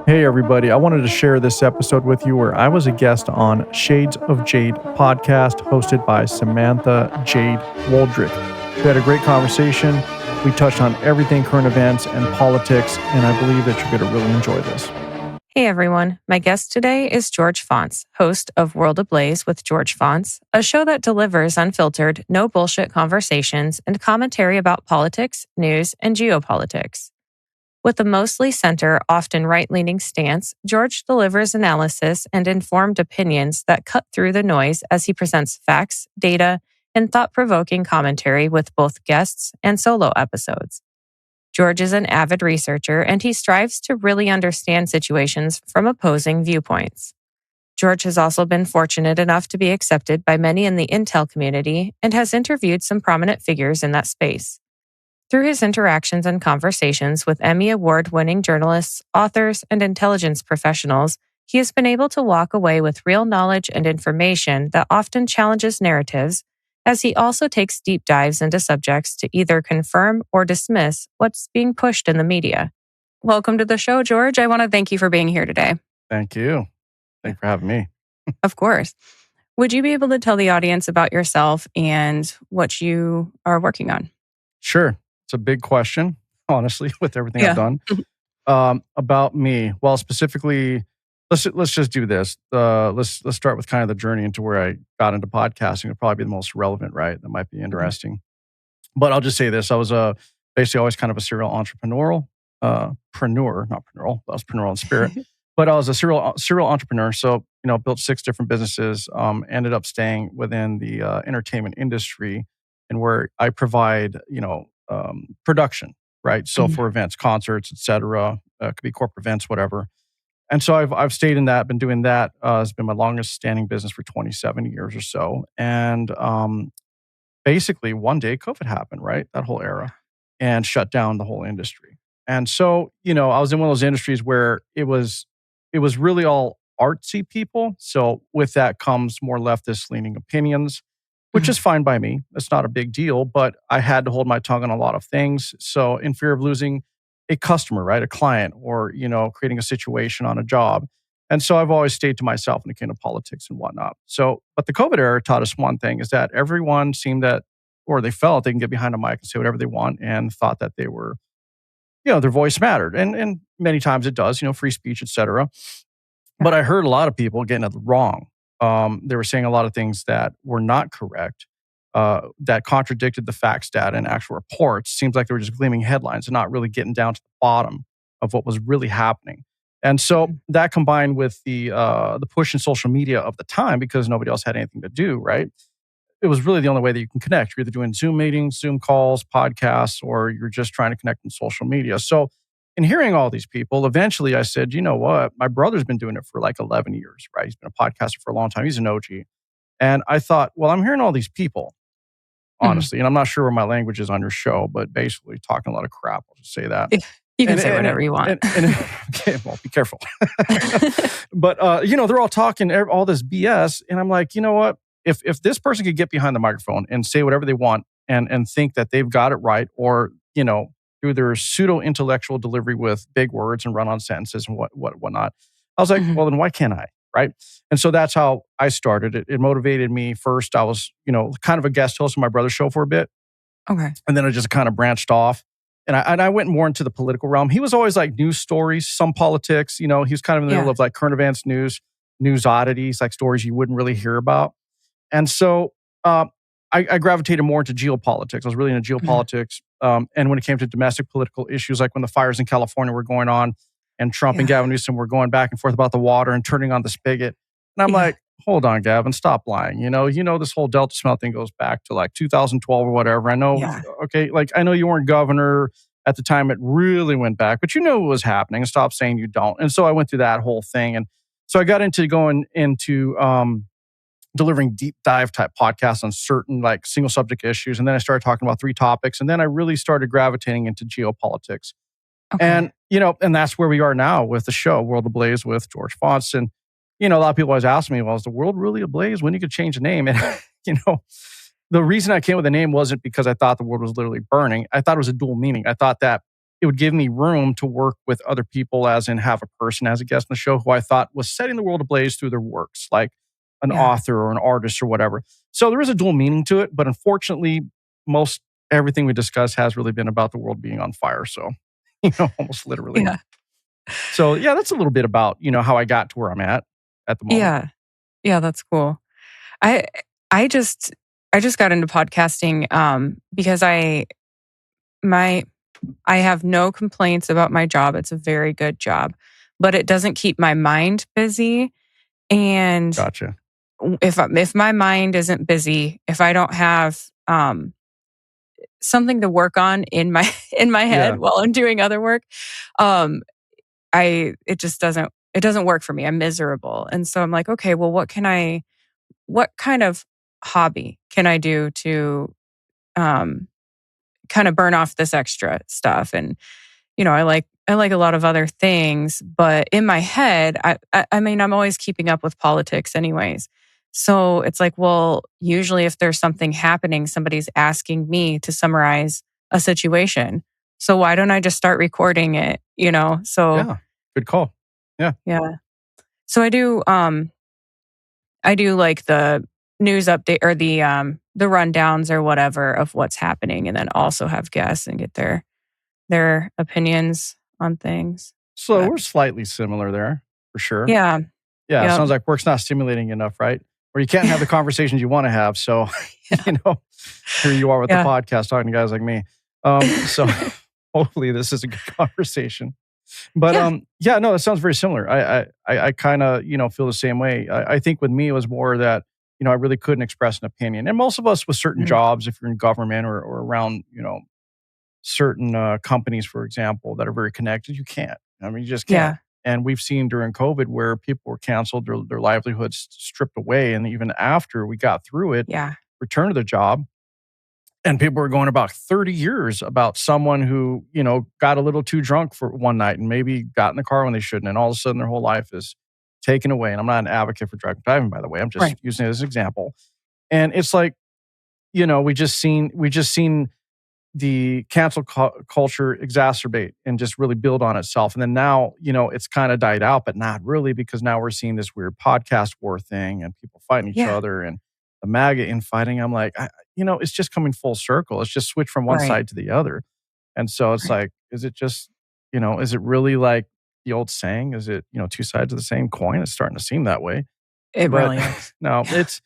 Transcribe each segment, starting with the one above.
Hey, everybody. I wanted to share this episode with you where I was a guest on Shades of Jade podcast hosted by Samantha Jade Waldrick. We had a great conversation. We touched on everything current events and politics, and I believe that you're going to really enjoy this. Hey everyone, my guest today is George Fonts, host of World Ablaze with George Fonts, a show that delivers unfiltered, no bullshit conversations and commentary about politics, news, and geopolitics. With a mostly center, often right-leaning stance, George delivers analysis and informed opinions that cut through the noise as he presents facts, data, and thought-provoking commentary with both guests and solo episodes. George is an avid researcher, and he strives to really understand situations from opposing viewpoints. George has also been fortunate enough to be accepted by many in the intel community and has interviewed some prominent figures in that space. Through his interactions and conversations with Emmy Award-winning journalists, authors, and intelligence professionals, he has been able to walk away with real knowledge and information that often challenges narratives, as he also takes deep dives into subjects to either confirm or dismiss what's being pushed in the media. Welcome to the show, George. I want to thank you for being here today. Thank you. Thanks for having me. Of course. Would you be able to tell the audience about yourself and what you are working on? Sure. It's a big question, honestly, with everything I've done. About me. Well, specifically, let's just do this. Let's start with kind of the journey into where I got into podcasting. It'll probably be the most relevant, right? That might be interesting. But I'll just say this: I was basically always kind of a serial entrepreneurial, not preneurial. I was preneurial in spirit, but I was a serial entrepreneur. So built 6 different businesses. Ended up staying within the entertainment industry, and where I provide production, right? So for events, concerts, etc. Could be corporate events, whatever. And so I've stayed in that, been doing that. It's been my longest standing business for 27 years or so. And basically one day COVID happened, right? That whole era, and shut down the whole industry. And so, I was in one of those industries where it was really all artsy people. So with that comes more leftist leaning opinions, which is fine by me. It's not a big deal, but I had to hold my tongue on a lot of things. So in fear of losing a customer, right? A client, or, creating a situation on a job. And so I've always stayed to myself when it came to politics and whatnot. So, but the COVID era taught us one thing, is that everyone seemed that, or they felt they can get behind a mic and say whatever they want, and thought that they were, their voice mattered. And many times it does, free speech, etc. But I heard a lot of people getting it wrong. They were saying a lot of things that were not correct, that contradicted the facts, data, and actual reports. Seems like they were just gleaming headlines and not really getting down to the bottom of what was really happening. And so that, combined with the push in social media of the time, because nobody else had anything to do, right? It was really the only way that you can connect. You're either doing Zoom meetings, Zoom calls, podcasts, or you're just trying to connect in social media. So in hearing all these people, eventually I said, you know what? My brother's been doing it for like 11 years, right? He's been a podcaster for a long time. He's an OG. And I thought, well, I'm hearing all these people, honestly, and I'm not sure where my language is on your show, but basically talking a lot of crap. I'll just say that. You can say whatever you want. Okay, well, be careful. But, they're all talking all this BS. And I'm like, you know what? If this person could get behind the microphone and say whatever they want and think that they've got it right, or, through their pseudo-intellectual delivery with big words and run-on sentences and whatnot, I was like, well, then why can't I? Right. And so that's how I started. It motivated me. First, I was, kind of a guest host on my brother's show for a bit. Okay. And then I just kind of branched off. And I went more into the political realm. He was always like news stories, some politics. He was kind of in the middle of like current events, news oddities, like stories you wouldn't really hear about. And so I gravitated more into geopolitics. I was really into geopolitics. And when it came to domestic political issues, like when the fires in California were going on, and Trump and Gavin Newsom were going back and forth about the water and turning on the spigot. And I'm like, hold on, Gavin, stop lying. This whole Delta smell thing goes back to like 2012 or whatever. I know, okay, like I know you weren't governor at the time it really went back, but you knew what was happening, and stop saying you don't. And so I went through that whole thing. And so I got into going into delivering deep dive type podcasts on certain like single subject issues. And then I started talking about 3 topics. And then I really started gravitating into geopolitics. Okay. And, and that's where we are now with the show, World Ablaze with George Fonts. And, a lot of people always ask me, well, is the world really ablaze? When you could change the name? And, the reason I came with the name wasn't because I thought the world was literally burning. I thought it was a dual meaning. I thought that it would give me room to work with other people, as in have a person as a guest on the show who I thought was setting the world ablaze through their works, like an Yeah. author or an artist or whatever. So there is a dual meaning to it, but unfortunately, most everything we discuss has really been about the world being on fire. So, almost literally. Yeah. So yeah, that's a little bit about, how I got to where I'm at the moment. Yeah. Yeah, that's cool. I I just got into podcasting because I have no complaints about my job. It's a very good job, but it doesn't keep my mind busy. And Gotcha. if my mind isn't busy, if I don't have something to work on in my in my head Yeah. while I'm doing other work, um, it just doesn't work for me. I'm miserable, and so I'm like, okay, well, what kind of hobby can I do to um, kind of burn off this extra stuff? And I like a lot of other things, but in my head, I mean, I'm always keeping up with politics, anyways. So it's like, well, usually if there's something happening, somebody's asking me to summarize a situation. So why don't I just start recording it? So Yeah. Good call. Yeah. yeah. So I do like the news update or the rundowns or whatever of what's happening, and then also have guests and get their opinions on things. So But we're slightly similar there for sure. yeah, Yeah. It yep. sounds like work's not stimulating enough, right? Or you can't have the conversations you want to have. So, here you are with the Yeah. podcast talking to guys like me. So hopefully this is a good conversation. But no, it sounds very similar. I kind of feel the same way. I think with me it was more that I really couldn't express an opinion, and most of us with certain Mhm. jobs, if you're in government or around certain companies, for example, that are very connected, you can't. I mean, you just can't. Yeah. And we've seen during COVID where people were canceled, their livelihoods stripped away, and even after we got through it, Yeah. returned to the job. And people were going about 30 years about someone who, got a little too drunk for one night and maybe got in the car when they shouldn't. And all of a sudden their whole life is taken away. And I'm not an advocate for drunk driving, by the way. I'm just Right. using it as an example. And it's like, we just seen the cancel culture exacerbate and just really build on itself. And then now, it's kind of died out, but not really, because now we're seeing this weird podcast war thing and people fighting each Yeah. other and the MAGA infighting. I'm like, it's just coming full circle. It's just switched from one Right. side to the other. And so it's Right. like, is it just, is it really like the old saying? Is it, two sides of the same coin? It's starting to seem that way. It But really is. no, it's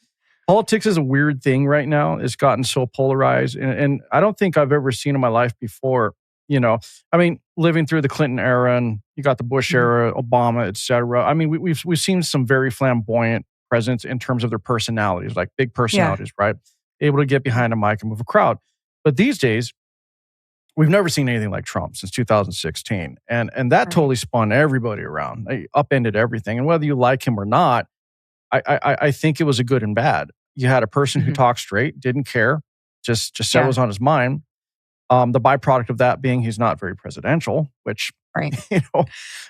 politics is a weird thing right now. It's gotten so polarized, and I don't think I've ever seen in my life before. I mean, living through the Clinton era, and you got the Bush Mhm. era, Obama, et cetera. I mean, we've seen some very flamboyant presidents in terms of their personalities, like big Yeah. personalities, right? Able to get behind a mic and move a crowd. But these days, we've never seen anything like Trump since 2016, and that Right. totally spun everybody around. It upended everything, and whether you like him or not, I think it was a good and bad. You had a person who Mhm. talked straight, didn't care, just said what Yeah. was on his mind. The byproduct of that being he's not very presidential, which Right.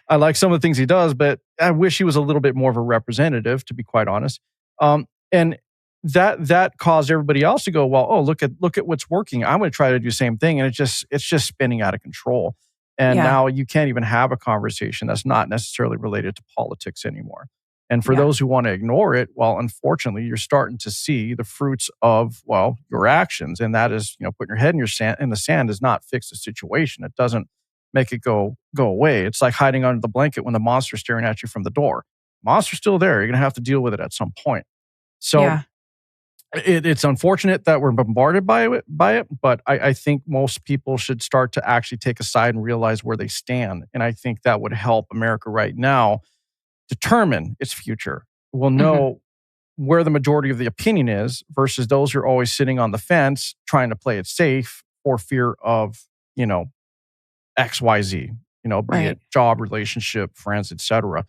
I like some of the things he does, but I wish he was a little bit more of a representative, to be quite honest. And that caused everybody else to go, well, oh, look at what's working. I'm going to try to do the same thing, and it's just spinning out of control. And Yeah. now you can't even have a conversation that's not necessarily related to politics anymore. And for Yeah. those who want to ignore it, well, unfortunately, you're starting to see the fruits of, well, your actions. And that is, putting your head in the sand does not fix the situation. It doesn't make it go away. It's like hiding under the blanket when the monster's staring at you from the door. Monster's still there. You're going to have to deal with it at some point. So Yeah. it's unfortunate that we're bombarded by it, but I think most people should start to actually take a side and realize where they stand. And I think that would help America right now determine its future. We'll Mhm. know where the majority of the opinion is versus those who are always sitting on the fence trying to play it safe for fear of, XYZ, be Right. it job, relationship, friends, etc.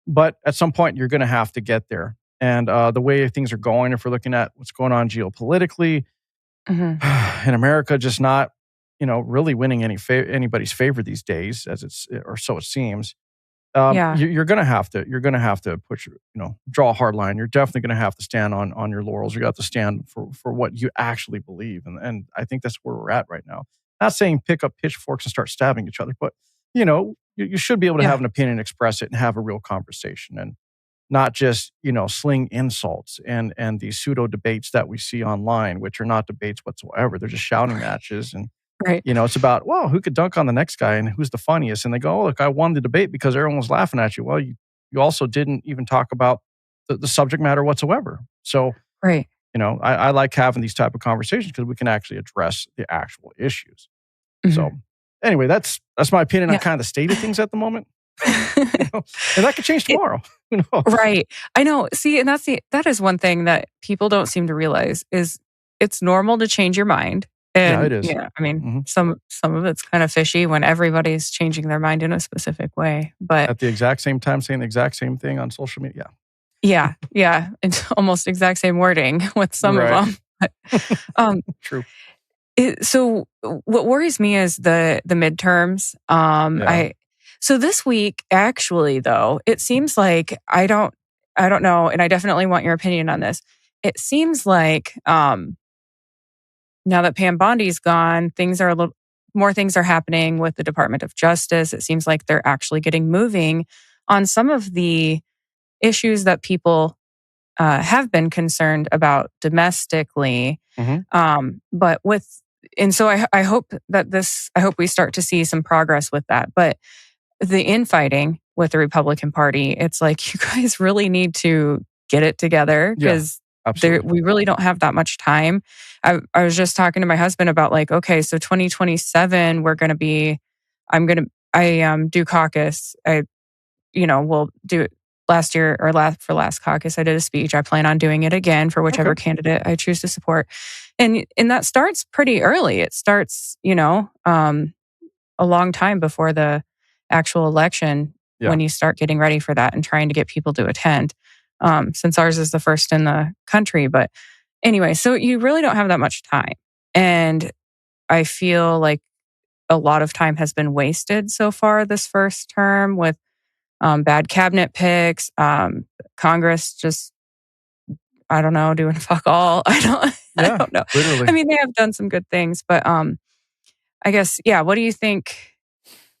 But at some point, you're going to have to get there. And the way things are going, if we're looking at what's going on geopolitically Mhm. in America, just not, really winning anybody's favor these days, or so it seems. Yeah. You're going to have to push, draw a hard line. You're definitely going to have to stand on your laurels. You got to stand for what you actually believe. And I think that's where we're at right now. Not saying pick up pitchforks and start stabbing each other, but you should be able to have an opinion, express it, and have a real conversation, and not just sling insults and these pseudo debates that we see online, which are not debates whatsoever. They're just shouting matches, and it's about, well, who could dunk on the next guy and who's the funniest. And they go, oh, look, I won the debate because everyone was laughing at you. Well, you also didn't even talk about the subject matter whatsoever. So, I like having these type of conversations because we can actually address the actual issues. Mm-hmm. So anyway, that's my opinion on kind of the state of things at the moment. And that could change tomorrow. Right. I know. See, and that is one thing that people don't seem to realize is it's normal to change your mind. And it is. Yeah, I mean, some of it's kind of fishy when everybody's changing their mind in a specific way. But at the exact same time saying the exact same thing on social media. Yeah. It's almost exact same wording with some of them. But, True. So what worries me is the midterms. So this week, actually, though, it seems like I don't know, and I definitely want your opinion on this. It seems like now that Pam Bondi's gone, more things are happening with the Department of Justice. It seems like they're actually getting moving on some of the issues that people have been concerned about domestically. But I hope we start to see some progress with that. But the infighting with the Republican Party, it's like, you guys really need to get it together because we really don't have that much time. I was just talking to my husband about okay, so 2027, I do caucus. We'll do it for last caucus. I did a speech. I plan on doing it again for whichever candidate I choose to support. And that starts pretty early. It starts, a long time before the actual election when you start getting ready for that and trying to get people to attend. Since ours is the first in the country. But anyway, so you really don't have that much time. And I feel like a lot of time has been wasted so far this first term with bad cabinet picks, Congress just, I don't know, doing fuck all. I don't know. Literally. I mean, they have done some good things, but I guess, what do you think?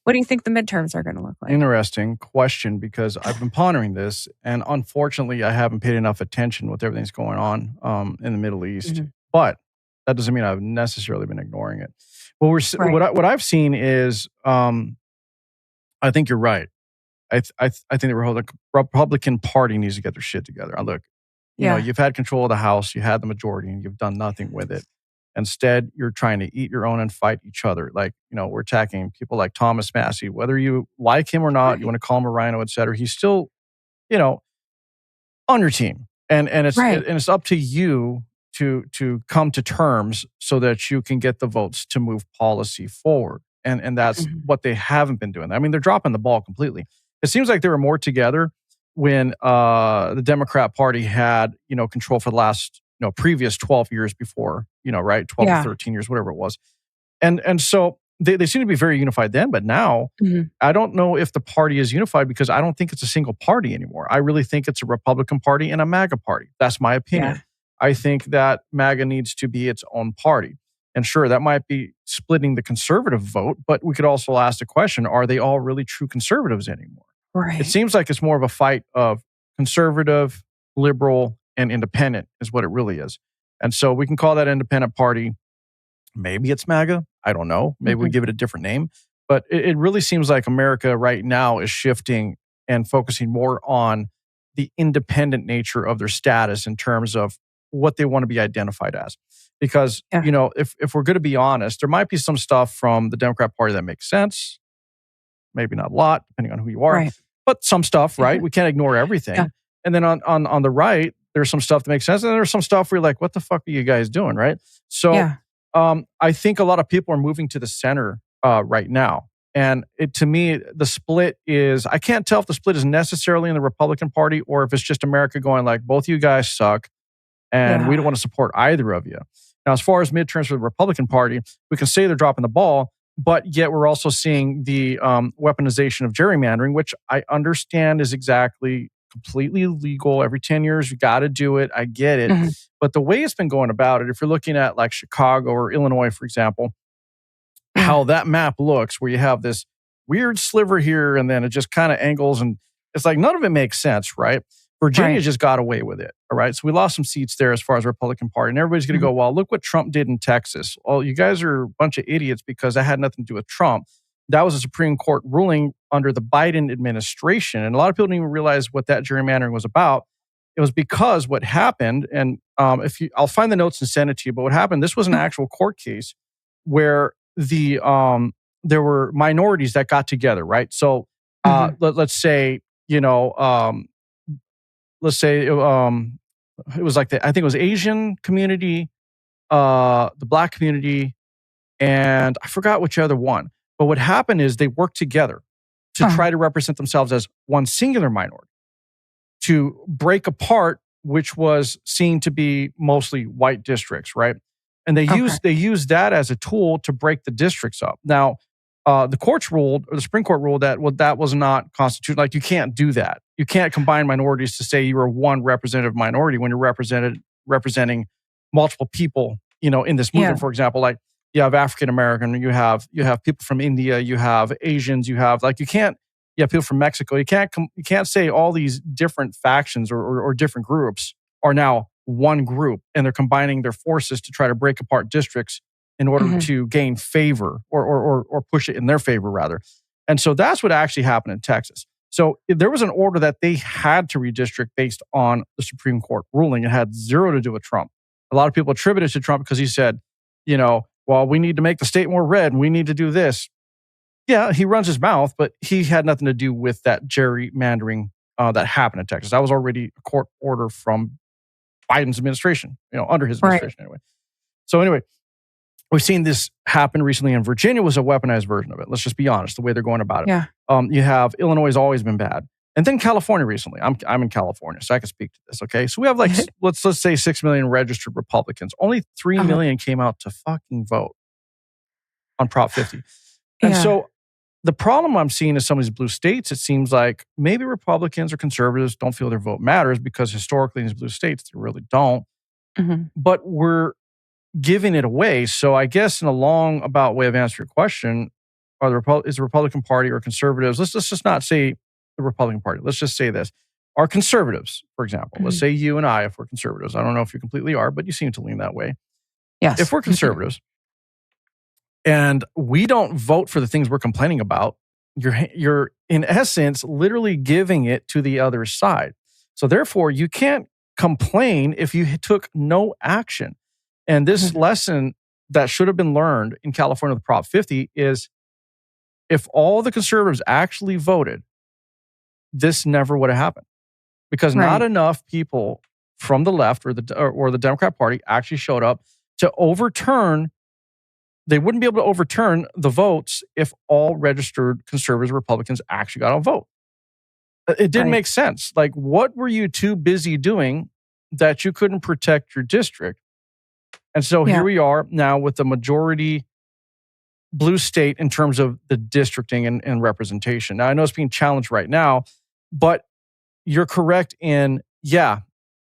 What do you think the midterms are going to look like? Interesting question, because I've been pondering this, and unfortunately, I haven't paid enough attention with everything that's going on in the Middle East. But that doesn't mean I've necessarily been ignoring it. Well, what I've seen is, I think you're right. I think the Republican Party needs to get their shit together. Look, you've had control of the House, you had the majority, and you've done nothing with it. Instead, you're trying to eat your own and fight each other. We're attacking people like Thomas Massie, whether you like him or not, you want to call him a rhino, et cetera. He's still, on your team. And it's up to you to come to terms so that you can get the votes to move policy forward. And that's what they haven't been doing. I mean, they're dropping the ball completely. It seems like they were more together when the Democrat Party had, control for the last, previous 12 years before, 12 to 13 years, whatever it was. And so they seem to be very unified then, but now I don't know if the party is unified because I don't think it's a single party anymore. I really think it's a Republican Party and a MAGA party. That's my opinion. I think that MAGA needs to be its own party. And sure, that might be splitting the conservative vote, but we could also ask the question, are they all really true conservatives anymore? Right. It seems like it's more of a fight of conservative, liberal, and independent is what it really is. And so we can call that independent party. Maybe it's MAGA. I don't know. Maybe we give it a different name. But it really seems like America right now is shifting and focusing more on the independent nature of their status in terms of what they want to be identified as. Because, if we're going to be honest, there might be some stuff from the Democrat Party that makes sense. Maybe not a lot, depending on who you are. Right. But some stuff, right? We can't ignore everything. Yeah. And then on the right, there's some stuff that makes sense. And there's some stuff where you're like, what the fuck are you guys doing, right? So I think a lot of people are moving to the center right now. And to me, the split is, I can't tell if the split is necessarily in the Republican Party or if it's just America going like, both you guys suck and we don't want to support either of you. Now, as far as midterms for the Republican Party, we can say they're dropping the ball, but yet we're also seeing the weaponization of gerrymandering, which I understand is completely illegal. Every 10 years, you got to do it. I get it. But the way it's been going about it, if you're looking at like Chicago or Illinois, for example, how that map looks, where you have this weird sliver here and then it just kind of angles, and it's like none of it makes sense, right? Virginia just got away with it, all right? So we lost some seats there as far as Republican Party, and everybody's going to go, well, look what Trump did in Texas. Well, you guys are a bunch of idiots because that had nothing to do with Trump. That was a Supreme Court ruling under the Biden administration, and a lot of people didn't even realize what that gerrymandering was about. It was because what happened, and I'll find the notes and send it to you, but what happened, this was an actual court case where there were minorities that got together, right? So let's say, let's say it was like I think it was Asian community, the Black community, and I forgot which other one. But what happened is they worked together to try to represent themselves as one singular minority, to break apart, which was seen to be mostly white districts, right? And they used that as a tool to break the districts up. Now, the courts ruled, or the Supreme Court ruled that that was not constitutional. Like, you can't do that. You can't combine minorities to say you are one representative minority when you're representing multiple people. In this movement, for example, like you have African American, you have people from India, you have Asians, you have people from Mexico. You can't say all these different factions or different groups are now one group, and they're combining their forces to try to break apart districts in order to gain favor or push it in their favor, rather. And so that's what actually happened in Texas. So there was an order that they had to redistrict based on the Supreme Court ruling. It had zero to do with Trump. A lot of people attribute it to Trump because he said, well, we need to make the state more red and we need to do this. Yeah, he runs his mouth, but he had nothing to do with that gerrymandering that happened in Texas. That was already a court order from Biden's administration, under his administration anyway. So anyway, we've seen this happen recently, and Virginia was a weaponized version of it. Let's just be honest, the way they're going about it. Yeah. You have Illinois has always been bad. And then California recently. I'm in California, so I can speak to this, okay? So we have let's say 6 million registered Republicans. Only 3 million came out to fucking vote on Prop 50. And so the problem I'm seeing in some of these blue states, it seems like maybe Republicans or conservatives don't feel their vote matters because historically in these blue states, they really don't. But we're giving it away. So I guess in a long about way of answering your question, is the Republican Party or conservatives, let's just not say the Republican Party. Let's just say this. Are conservatives, for example, let's say you and I, if we're conservatives, I don't know if you completely are, but you seem to lean that way. Yes. If we're conservatives and we don't vote for the things we're complaining about, you're in essence literally giving it to the other side. So therefore, you can't complain if you took no action. And this lesson that should have been learned in California with Prop 50 is if all the conservatives actually voted, this never would have happened. Because not enough people from the left or the Democrat Party actually showed up to overturn. They wouldn't be able to overturn the votes if all registered conservatives or Republicans actually got a vote. It didn't make sense. Like, what were you too busy doing that you couldn't protect your district? And so here we are now with the majority blue state in terms of the districting and representation. Now, I know it's being challenged right now, but you're correct in,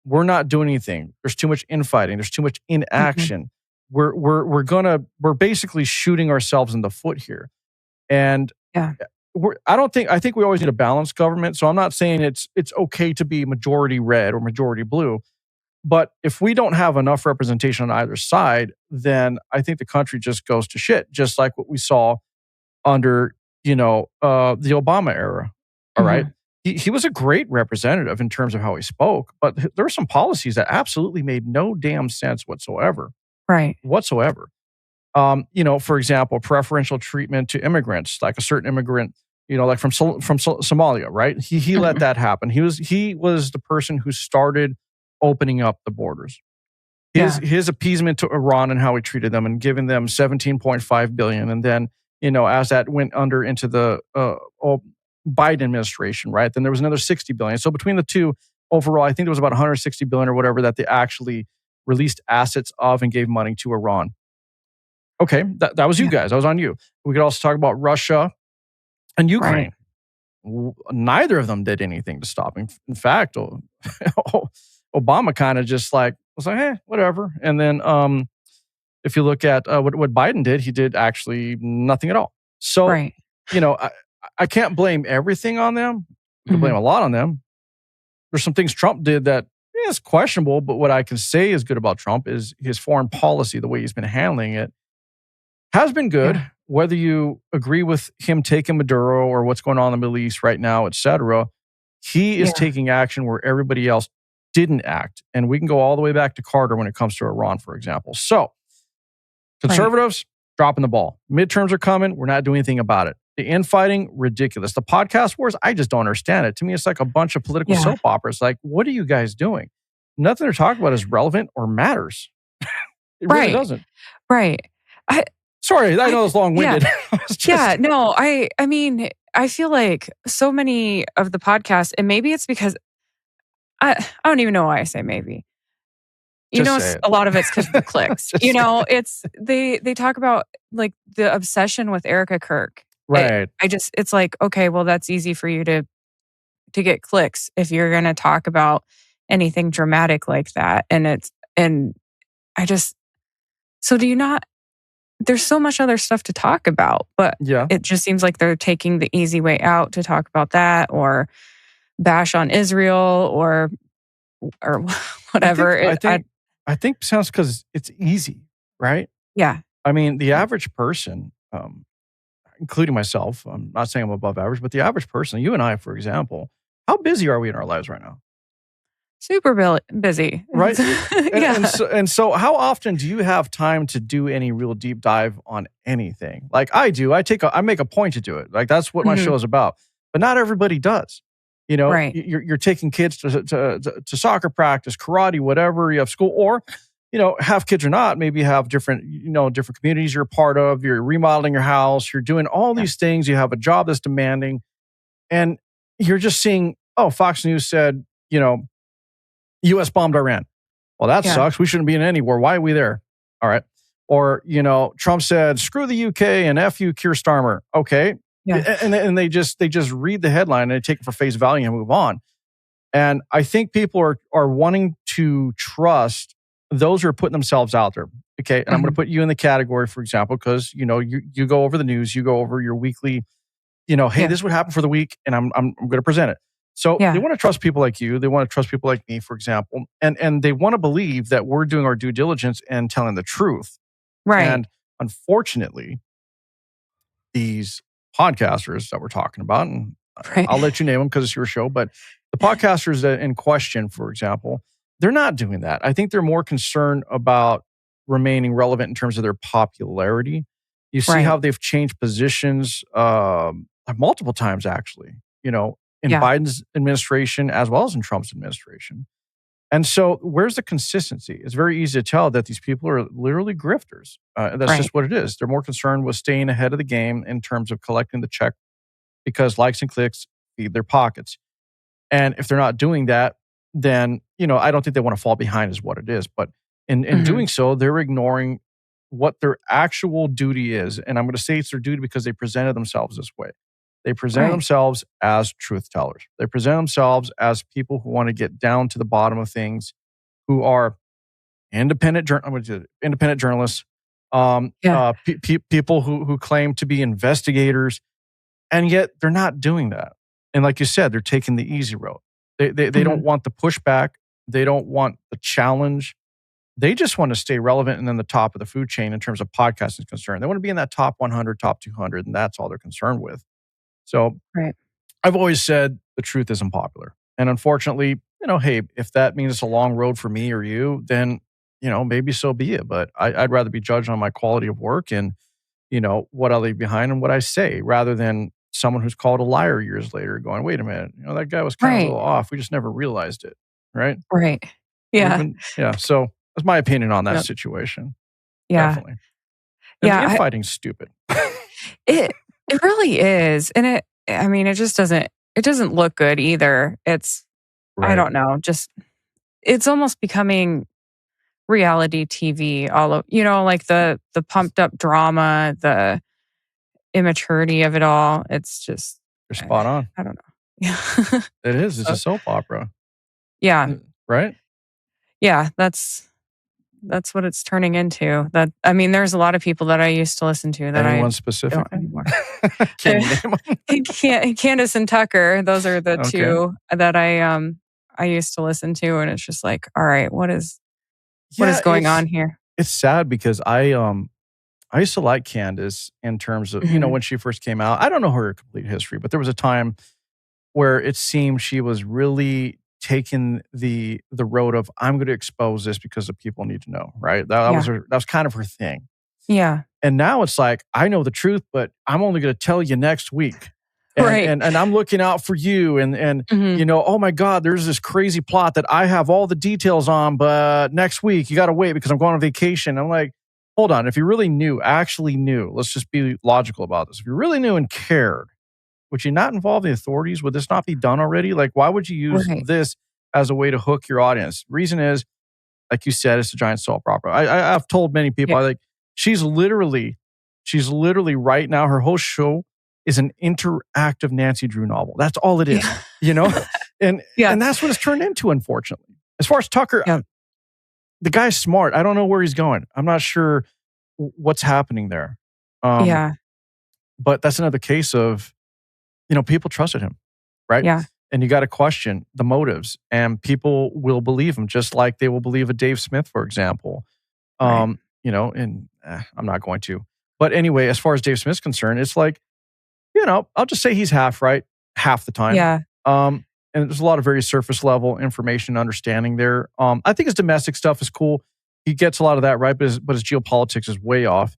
we're not doing anything. There's too much infighting. There's too much inaction. We're basically shooting ourselves in the foot here. And I think we always need a balanced government. So I'm not saying it's okay to be majority red or majority blue. But if we don't have enough representation on either side, then I think the country just goes to shit, just like what we saw under, the Obama era. All right. He was a great representative in terms of how he spoke, but there were some policies that absolutely made no damn sense whatsoever. Right. Whatsoever. For example, preferential treatment to immigrants, like a certain immigrant, like from Somalia, right? He let that happen. He was the person who started opening up the borders. His appeasement to Iran and how he treated them and giving them $17.5 billion. And then, as that went into the Biden administration, right? Then there was another $60 billion. So between the two, overall, I think there was about $160 billion or whatever that they actually released assets of and gave money to Iran. Okay, that was you guys. That was on you. We could also talk about Russia and Ukraine. Neither of them did anything to stop him. In fact, Obama kind of just was like, hey, whatever. And then If you look at what Biden did, he did actually nothing at all. So, Right. I can't blame everything on them. I can blame Mhm. a lot on them. There's some things Trump did that is questionable, but what I can say is good about Trump is his foreign policy, the way he's been handling it, has been good. Yeah. Whether you agree with him taking Maduro or what's going on in the Middle East right now, et cetera, he is Yeah. taking action where everybody else didn't act. And we can go all the way back to Carter when it comes to Iran, for example. So, Right. conservatives dropping the ball. Midterms are coming. We're not doing anything about it. The infighting, ridiculous. The podcast wars, I just don't understand it. To me, it's like a bunch of political Yeah. soap operas. Like, what are you guys doing? Nothing they're talking about is relevant or matters. It really Right. doesn't. Right. I Sorry, I know it's long-winded. Yeah. No, I mean, I feel like so many of the podcasts, and maybe it's because I don't even know why I say maybe. Just say it. A lot of it's because of the clicks. Just say it. It's they talk about like the obsession with Erica Kirk. Right. It's like, okay, well, that's easy for you to get clicks if you're gonna talk about anything dramatic like that. And I just so do you not there's so much other stuff to talk about, but Yeah. it just seems like they're taking the easy way out to talk about that or bash on Israel or whatever. I think it sounds because it's easy, right? Yeah. I mean, the average person, including myself, I'm not saying I'm above average, but the average person, you and I, for example, how busy are we in our lives right now? Super busy. Right? Yeah. And so how often do you have time to do any real deep dive on anything? Like I do. I make a point to do it. Like that's what my Mhm. show is about. But not everybody does. Right. You're taking kids to soccer practice, karate, whatever. You have school, or have kids or not. Maybe you have different different communities you're a part of. You're remodeling your house. You're doing all Yeah. these things. You have a job that's demanding, and you're just seeing. Oh, Fox News said, U.S. bombed Iran. Well, that Yeah. sucks. We shouldn't be in any war. Why are we there? All right. Or, Trump said, screw the UK and F you, Keir Starmer. Okay. Yeah. And they just read the headline and they take it for face value and move on. And I think people are wanting to trust those who are putting themselves out there. Okay. And I'm going to put you in the category, for example, because, you go over the news, you go over your weekly, hey, Yeah. this would happen for the week and I'm going to present it. So Yeah. they want to trust people like you. They want to trust people like me, for example. And they want to believe that we're doing our due diligence and telling the truth. Right. And unfortunately, these podcasters that we're talking about, and Right. I'll let you name them because it's your show, but the podcasters that in question, for example, they're not doing that. I think they're more concerned about remaining relevant in terms of their popularity. You see Right. how they've changed positions multiple times, actually, in Yeah. Biden's administration as well as in Trump's administration. And so, where's the consistency? It's very easy to tell that these people are literally grifters. That's Right. just what it is. They're more concerned with staying ahead of the game in terms of collecting the check because likes and clicks feed their pockets. And if they're not doing that, then, I don't think they want to fall behind is what it is. But in doing so, they're ignoring what their actual duty is. And I'm going to say it's their duty because they presented themselves this way. They present Right. themselves as truth tellers. They present themselves as people who want to get down to the bottom of things, who are independent journalists, Yeah. people who claim to be investigators, and yet they're not doing that. And like you said, they're taking the easy road. They don't want the pushback. They don't want the challenge. They just want to stay relevant and in the top of the food chain in terms of podcasting is concerned. They want to be in that top 100, top 200, and that's all they're concerned with. So Right. I've always said the truth isn't popular. And unfortunately, hey, if that means it's a long road for me or you, then, maybe so be it. But I'd rather be judged on my quality of work and, what I leave behind and what I say rather than someone who's called a liar years later going, wait a minute, that guy was kind of a Right. little off. We just never realized it. Right. Right. Yeah. So that's my opinion on that Yep. situation. Yeah. Definitely. And Yeah. the infighting's stupid. It really is. And it just doesn't look good either. I Right. don't know, just it's almost becoming reality TV all of like the pumped up drama, the immaturity of it all. It's just You're spot on. I don't know. Yeah. It is. It's So, a soap opera. yeah. Right? Yeah, that's that's what it's turning into. There's a lot of people that I used to listen to that Anyone I don't specifically? anymore. Can you name them? Candace and Tucker, those are the Okay. two that I used to listen to, and it's just like, all right, what is Yeah, going on here? it's sad because I used to like Candace in terms of, Mhm. when she first came out. I don't know her complete history, but there was a time where it seemed she was really taking the road of, I'm going to expose this because the people need to know, right? Yeah. That was kind of her thing. Yeah. And now it's like, I know the truth, but I'm only going to tell you next week. And, Right. and I'm looking out for you. Mhm. Oh my God, there's this crazy plot that I have all the details on, but next week you got to wait because I'm going on vacation. I'm like, hold on. If you really actually knew, let's just be logical about this. If you really knew and cared, would you not involve the authorities? Would this not be done already? Like, why would you use Right. this as a way to hook your audience? Reason is, like you said, it's a giant soap opera. I've told many people, Yeah. she's literally right now, her whole show is an interactive Nancy Drew novel. That's all it is, and Yeah. and that's what it's turned into, unfortunately. As far as Tucker, Yeah. the guy's smart. I don't know where he's going. I'm not sure what's happening there. Yeah. But that's another case of, people trusted him, right? Yeah. And you got to question the motives, and people will believe him just like they will believe a Dave Smith, for example. Right. And I'm not going to. But anyway, as far as Dave Smith's concerned, it's like, I'll just say he's half right, half the time. Yeah. And there's a lot of very surface level information, understanding there. I think his domestic stuff is cool. He gets a lot of that right, but his geopolitics is way off.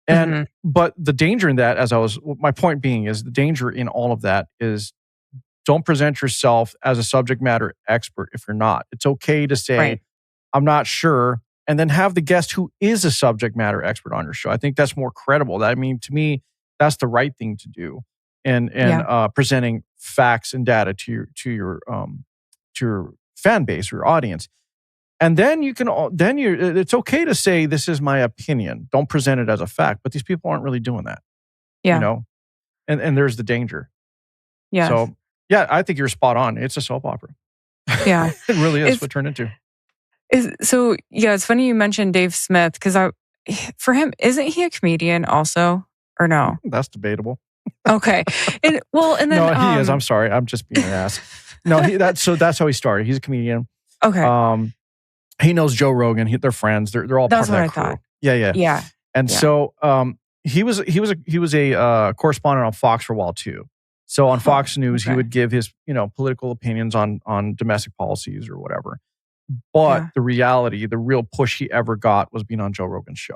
And but the danger in that, my point being is the danger in all of that is, don't present yourself as a subject matter expert if you're not. It's okay to say, Right. I'm not sure, and then have the guest who is a subject matter expert on your show. I think that's more credible. To me, that's the right thing to do. And presenting facts and data to your fan base or your audience. And then it's okay to say, this is my opinion. Don't present it as a fact. But these people aren't really doing that. Yeah. And there's the danger. Yes. So, yeah, I think you're spot on. It's a soap opera. Yeah. It really is what it turned into. It's funny you mentioned Dave Smith, because for him, isn't he a comedian also, or no? That's debatable. Okay. And then no, he is. I'm sorry. I'm just being an ass. No, that's how he started. He's a comedian. Okay. He knows Joe Rogan. They're friends. They're all That's part of what that I crew. thought. Yeah. Yeah. And so he was a correspondent on Fox for a while too. So on Fox News, he would give his political opinions on domestic policies or whatever. But the reality, the real push he ever got was being on Joe Rogan's show.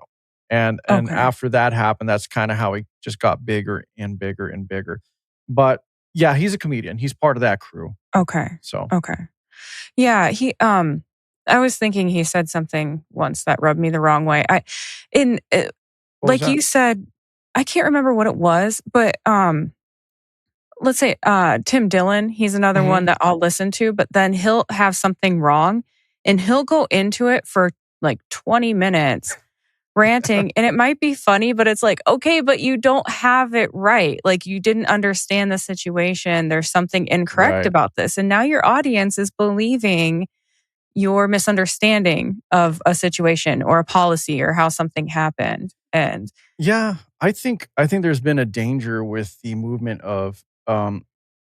And after that happened, that's kind of how he just got bigger and bigger and bigger. But yeah, he's a comedian. He's part of that crew. Okay. So okay. Yeah, I was thinking he said something once that rubbed me the wrong way. Like you said, I can't remember what it was, but let's say Tim Dillon, he's another one that I'll listen to, but then he'll have something wrong and he'll go into it for like 20 minutes ranting, and it might be funny, but it's like, okay, but you don't have it right. Like, you didn't understand the situation. There's something incorrect about this. And now your audience is believing your misunderstanding of a situation or a policy or how something happened. And yeah, I think there's been a danger with the movement of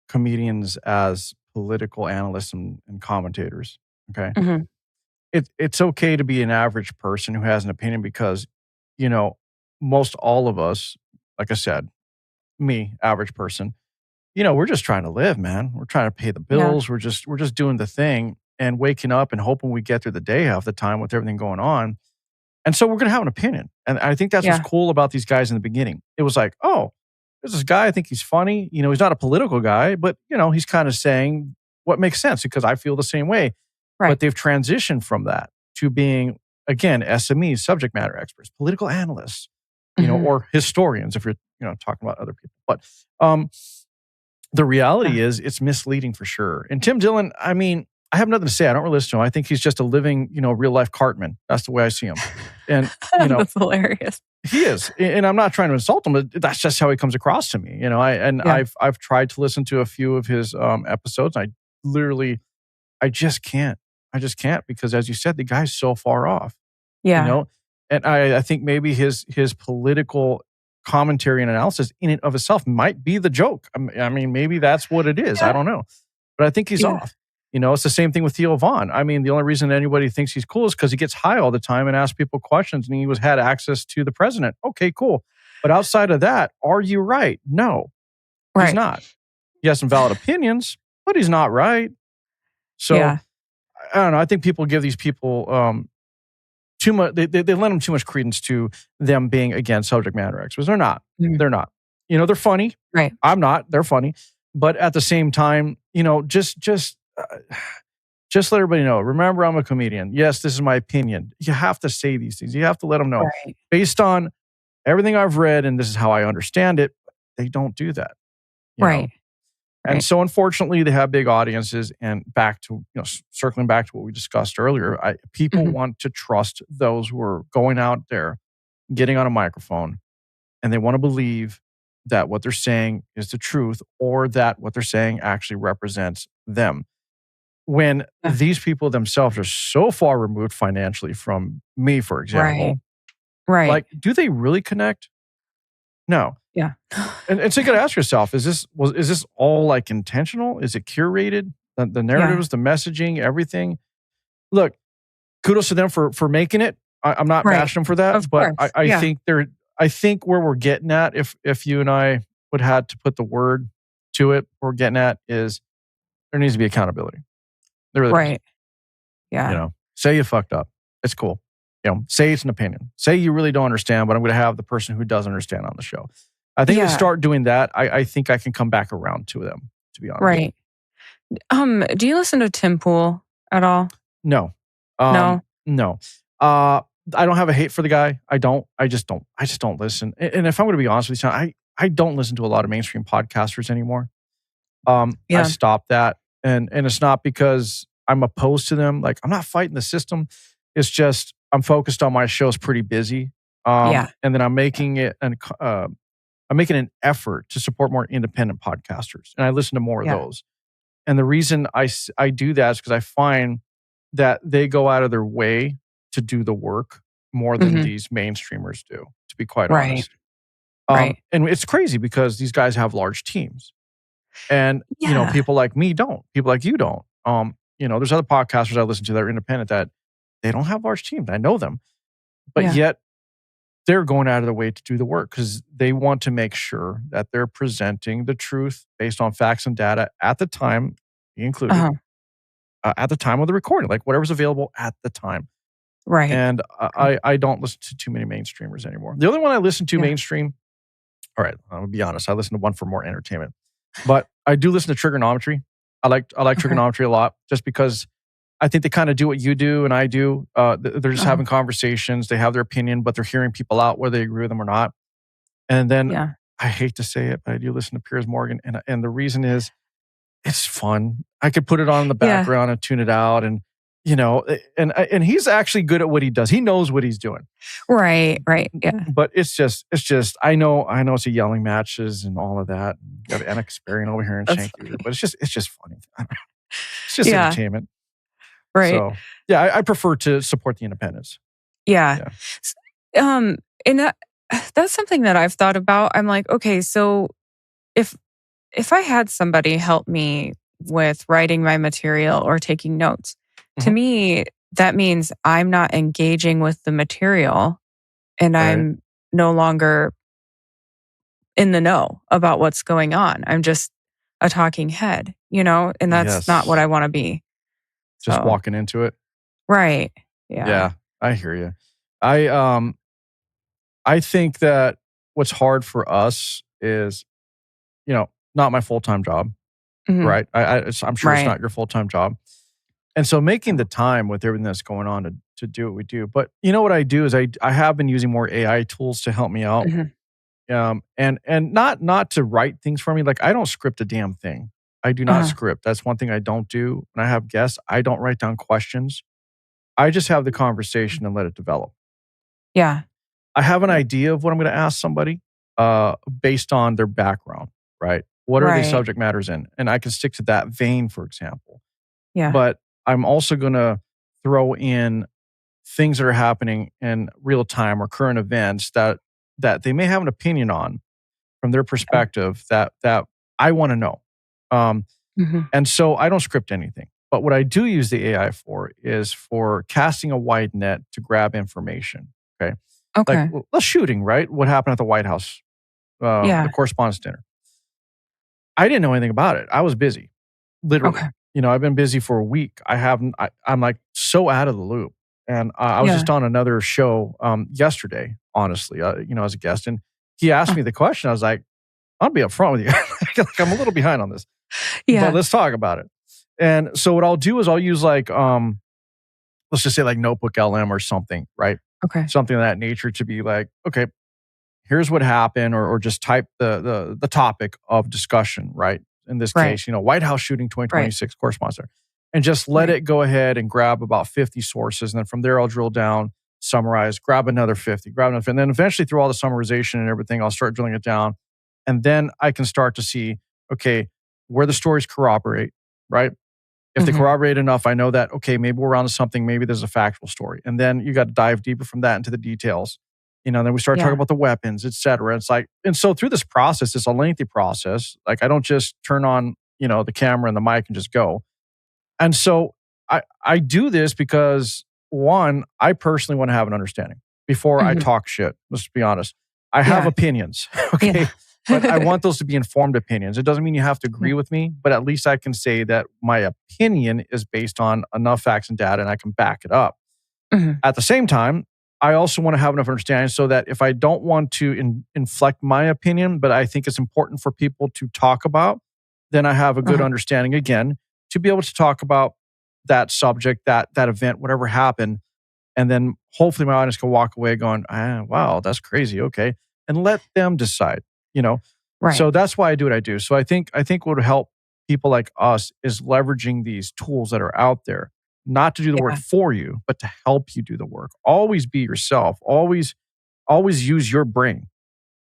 comedians as political analysts and commentators. Okay. It's okay to be an average person who has an opinion because, most all of us, like I said, me, average person, we're just trying to live, man. We're trying to pay the bills. We're just doing the thing and waking up and hoping we get through the day half the time with everything going on. And so we're going to have an opinion. And I think that's what's cool about these guys in the beginning. It was like, oh, there's this guy. I think he's funny. He's not a political guy, but, he's kind of saying what makes sense because I feel the same way. Right. But they've transitioned from that to being, again, SMEs, subject matter experts, political analysts, or historians if you're, talking about other people. But the reality is it's misleading for sure. And Tim Dillon, I have nothing to say. I don't really listen to him. I think he's just a living, real life Cartman. That's the way I see him. And, that's hilarious. He is. And I'm not trying to insult him, but that's just how he comes across to me. I've tried to listen to a few of his episodes. I just can't. Because as you said, the guy's so far off. you Yeah. know? And I think maybe his political commentary and analysis in and of itself might be the joke. I mean, maybe that's what it is. I Yeah. don't know. But I think he's Yeah. off. It's the same thing with Theo Vaughn. I mean, the only reason anybody thinks he's cool is because he gets high all the time and asks people questions and had access to the president. Okay, cool. But outside of that, are you right? No, he's Right. not. He has some valid opinions, but he's not right. So Yeah. I don't know. I think people give these people too much. They lend them too much credence to them being against subject matter experts. They're not. Mhm. They're not. They're funny. Right. I'm not. They're funny. But at the same time, just let everybody know. Remember, I'm a comedian. Yes, this is my opinion. You have to say these things. You have to let them know Right. based on everything I've read, and this is how I understand it. They don't do that. Right. And Right. so, unfortunately, they have big audiences. And back to circling back to what we discussed earlier, people Mhm. want to trust those who are going out there, getting on a microphone, and they want to believe that what they're saying is the truth, or that what they're saying actually represents them. When Yeah. these people themselves are so far removed financially from me, for example, Right. like, do they really connect? No. Yeah. And so you got to ask yourself: is this all like intentional? Is it curated? The narratives, the messaging, everything. Look, kudos to them for making it. I'm not Right. bashing them for that, Of but course. I Yeah. think I think where we're getting at, if you and I would had to put the word to it, where we're getting at is there needs to be accountability. There really does. Right. Yeah. Say you fucked up. It's cool. Say it's an opinion. Say you really don't understand, but I'm going to have the person who does understand on the show. I think if they Yeah. start doing that, I think I can come back around to them, to be honest. Right. Do you listen to Tim Pool at all? No. No? No. I don't have a hate for the guy. I don't. I just don't. I just don't listen. And if I'm going to be honest with you, I don't listen to a lot of mainstream podcasters anymore. I Yeah. stopped that, and it's not because I'm opposed to them. Like, I'm not fighting the system. It's just I'm focused on my show's pretty busy. Yeah. And then I'm making it I'm making an effort to support more independent podcasters, and I listen to more of Yeah. those. And the reason I do that is because I find that they go out of their way to do the work more than Mhm. these mainstreamers do, to be quite Right. honest. Right. And it's crazy because these guys have large teams. And, Yeah. people like me don't. People like you don't. There's other podcasters I listen to that are independent that they don't have large teams. I know them. But Yeah. yet they're going out of their way to do the work because they want to make sure that they're presenting the truth based on facts and data at the time, me included, Uh-huh. at the time of the recording, like whatever's available at the time. Right. And I don't listen to too many mainstreamers anymore. The only one I listen to Yeah. mainstream, all right, I'm gonna be honest, I listen to one for more entertainment. But I do listen to trigonometry. I like Okay. trigonometry a lot just because I think they kind of do what you do and I do. They're just Uh-huh. having conversations. They have their opinion, but they're hearing people out whether they agree with them or not. And then Yeah. I hate to say it, but I do listen to Piers Morgan, and the reason is it's fun. I could put it on in the Yeah. background and tune it out, and and he's actually good at what he does. He knows what he's doing. Right. Right. Yeah. But it's just I know it's a yelling matches and all of that. You got Anna Kasparian over here and That's Shank User, funny. but it's just funny. It's just Yeah. entertainment. Right. So yeah, I prefer to support the independents. Yeah. Yeah. S- and that's something that I've thought about. I'm like, okay, so if I had somebody help me with writing my material or taking notes, to Mhm. me, that means I'm not engaging with the material and Right. I'm no longer in the know about what's going on. I'm just a talking head, and that's not what Yes. I want to be. Just So, walking into it. right. Yeah. Yeah, I hear you. I think that what's hard for us is, not my full-time job, Mhm. right? I'm sure it's Right. not your full-time job. And so making the time with everything that's going on to do what we do. But you know what I do is I have been using more AI tools to help me out. Mhm. And not to write things for me. Like, I don't script a damn thing. I do not Uh-huh. script. That's one thing I don't do. When I have guests, I don't write down questions. I just have the conversation and let it develop. Yeah. I have an idea of what I'm going to ask somebody based on their background, right? What are the Right. subject matters in? And I can stick to that vein, for example. Yeah. But I'm also going to throw in things that are happening in real time or current events that they may have an opinion on from their perspective that I want to know. Um, Mhm. and so I don't script anything. But what I do use the AI for is for casting a wide net to grab information. Okay. Like Okay. the shooting, right? What happened at the White House, the Yeah. correspondence dinner. I didn't know anything about it. I was busy, literally. Okay. I've been busy for a week. I haven't, I'm like so out of the loop. And I was Yeah. just on another show yesterday, honestly, as a guest. And he asked Oh, me the question. I was like, I'll be upfront with you. Like, I'm a little behind on this, but yeah. let's talk about it. And so what I'll do is I'll use like, let's just say like Notebook LM or something, right? Okay. Something of that nature to be like, okay, here's what happened, or just type the topic of discussion, right? In this Right. case, White House shooting Right. 2026 correspondence, and just let Right. it go ahead and grab about 50 sources. And then from there, I'll drill down, summarize, grab another 50, grab another 50. And then eventually through all the summarization and everything, I'll start drilling it down. And then I can start to see, okay, where the stories corroborate, right? If they Mhm. corroborate enough, I know that, okay, maybe we're onto something. Maybe there's a factual story. And then you got to dive deeper from that into the details. Then we start talking Yeah. about the weapons, et cetera. It's like, and so through this process, it's a lengthy process. Like I don't just turn on, the camera and the mic and just go. And so I do this because one, I personally want to have an understanding before I Mhm. talk shit. Let's be honest. I have Yeah. opinions, okay? Yeah. But I want those to be informed opinions. It doesn't mean you have to Yeah. agree with me, but at least I can say that my opinion is based on enough facts and data and I can back it up. Mhm. At the same time, I also want to have enough understanding so that if I don't want to inflect my opinion, but I think it's important for people to talk about, then I have a good Uh-huh. understanding again to be able to talk about that subject, that event, whatever happened, and then hopefully my audience can walk away going, "Wow, that's crazy." Okay, and let them decide. You know, Right. so that's why I do what I do. So I think what would help people like us is leveraging these tools that are out there, not to do the work Yeah. for you, but to help you do the work. Always be yourself. Always use your brain.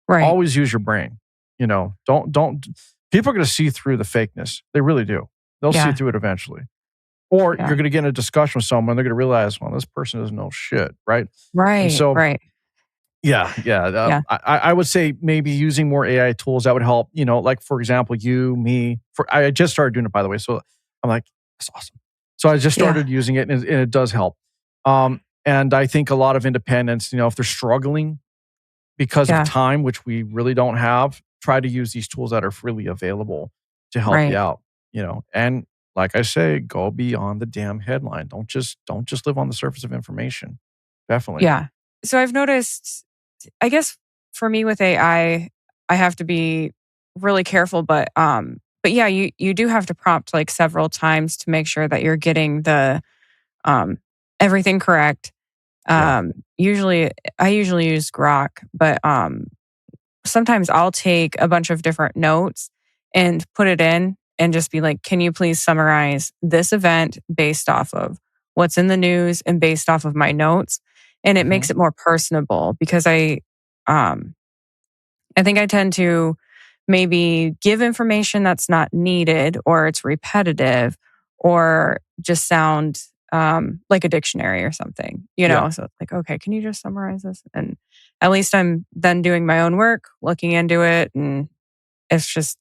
Right. Always use your brain. Don't. People are going to see through the fakeness. They really do. They'll see Yeah. through it eventually. Or Yeah. you're going to get in a discussion with someone. They're going to realize, well, this person doesn't know shit, right? And Right. so Right. yeah. Yeah. I would say maybe using more AI tools that would help. Like for example, you, me. I just started doing it, by the way. So I'm like, that's awesome. So I just Yeah. started using it, and it does help. And I think a lot of independents, if they're struggling because of Yeah. time, which we really don't have, try to use these tools that are freely available to help you Right. out. And like I say, go beyond the damn headline. Don't just live on the surface of information. Definitely. Yeah. So I've noticed, I guess for me with AI, I have to be really careful, but yeah, you do have to prompt like several times to make sure that you're getting the um everything correct. Yeah. Usually I usually use Grok, but sometimes I'll take a bunch of different notes and put it in and just be like, can you please summarize this event based off of what's in the news and based off of my notes? And it Hmm. makes it more personable because um, I think I tend to maybe give information that's not needed or it's repetitive or just sound like a dictionary or something, Yeah. So it's like, okay, can you just summarize this? And at least I'm then doing my own work, looking into it, and it's just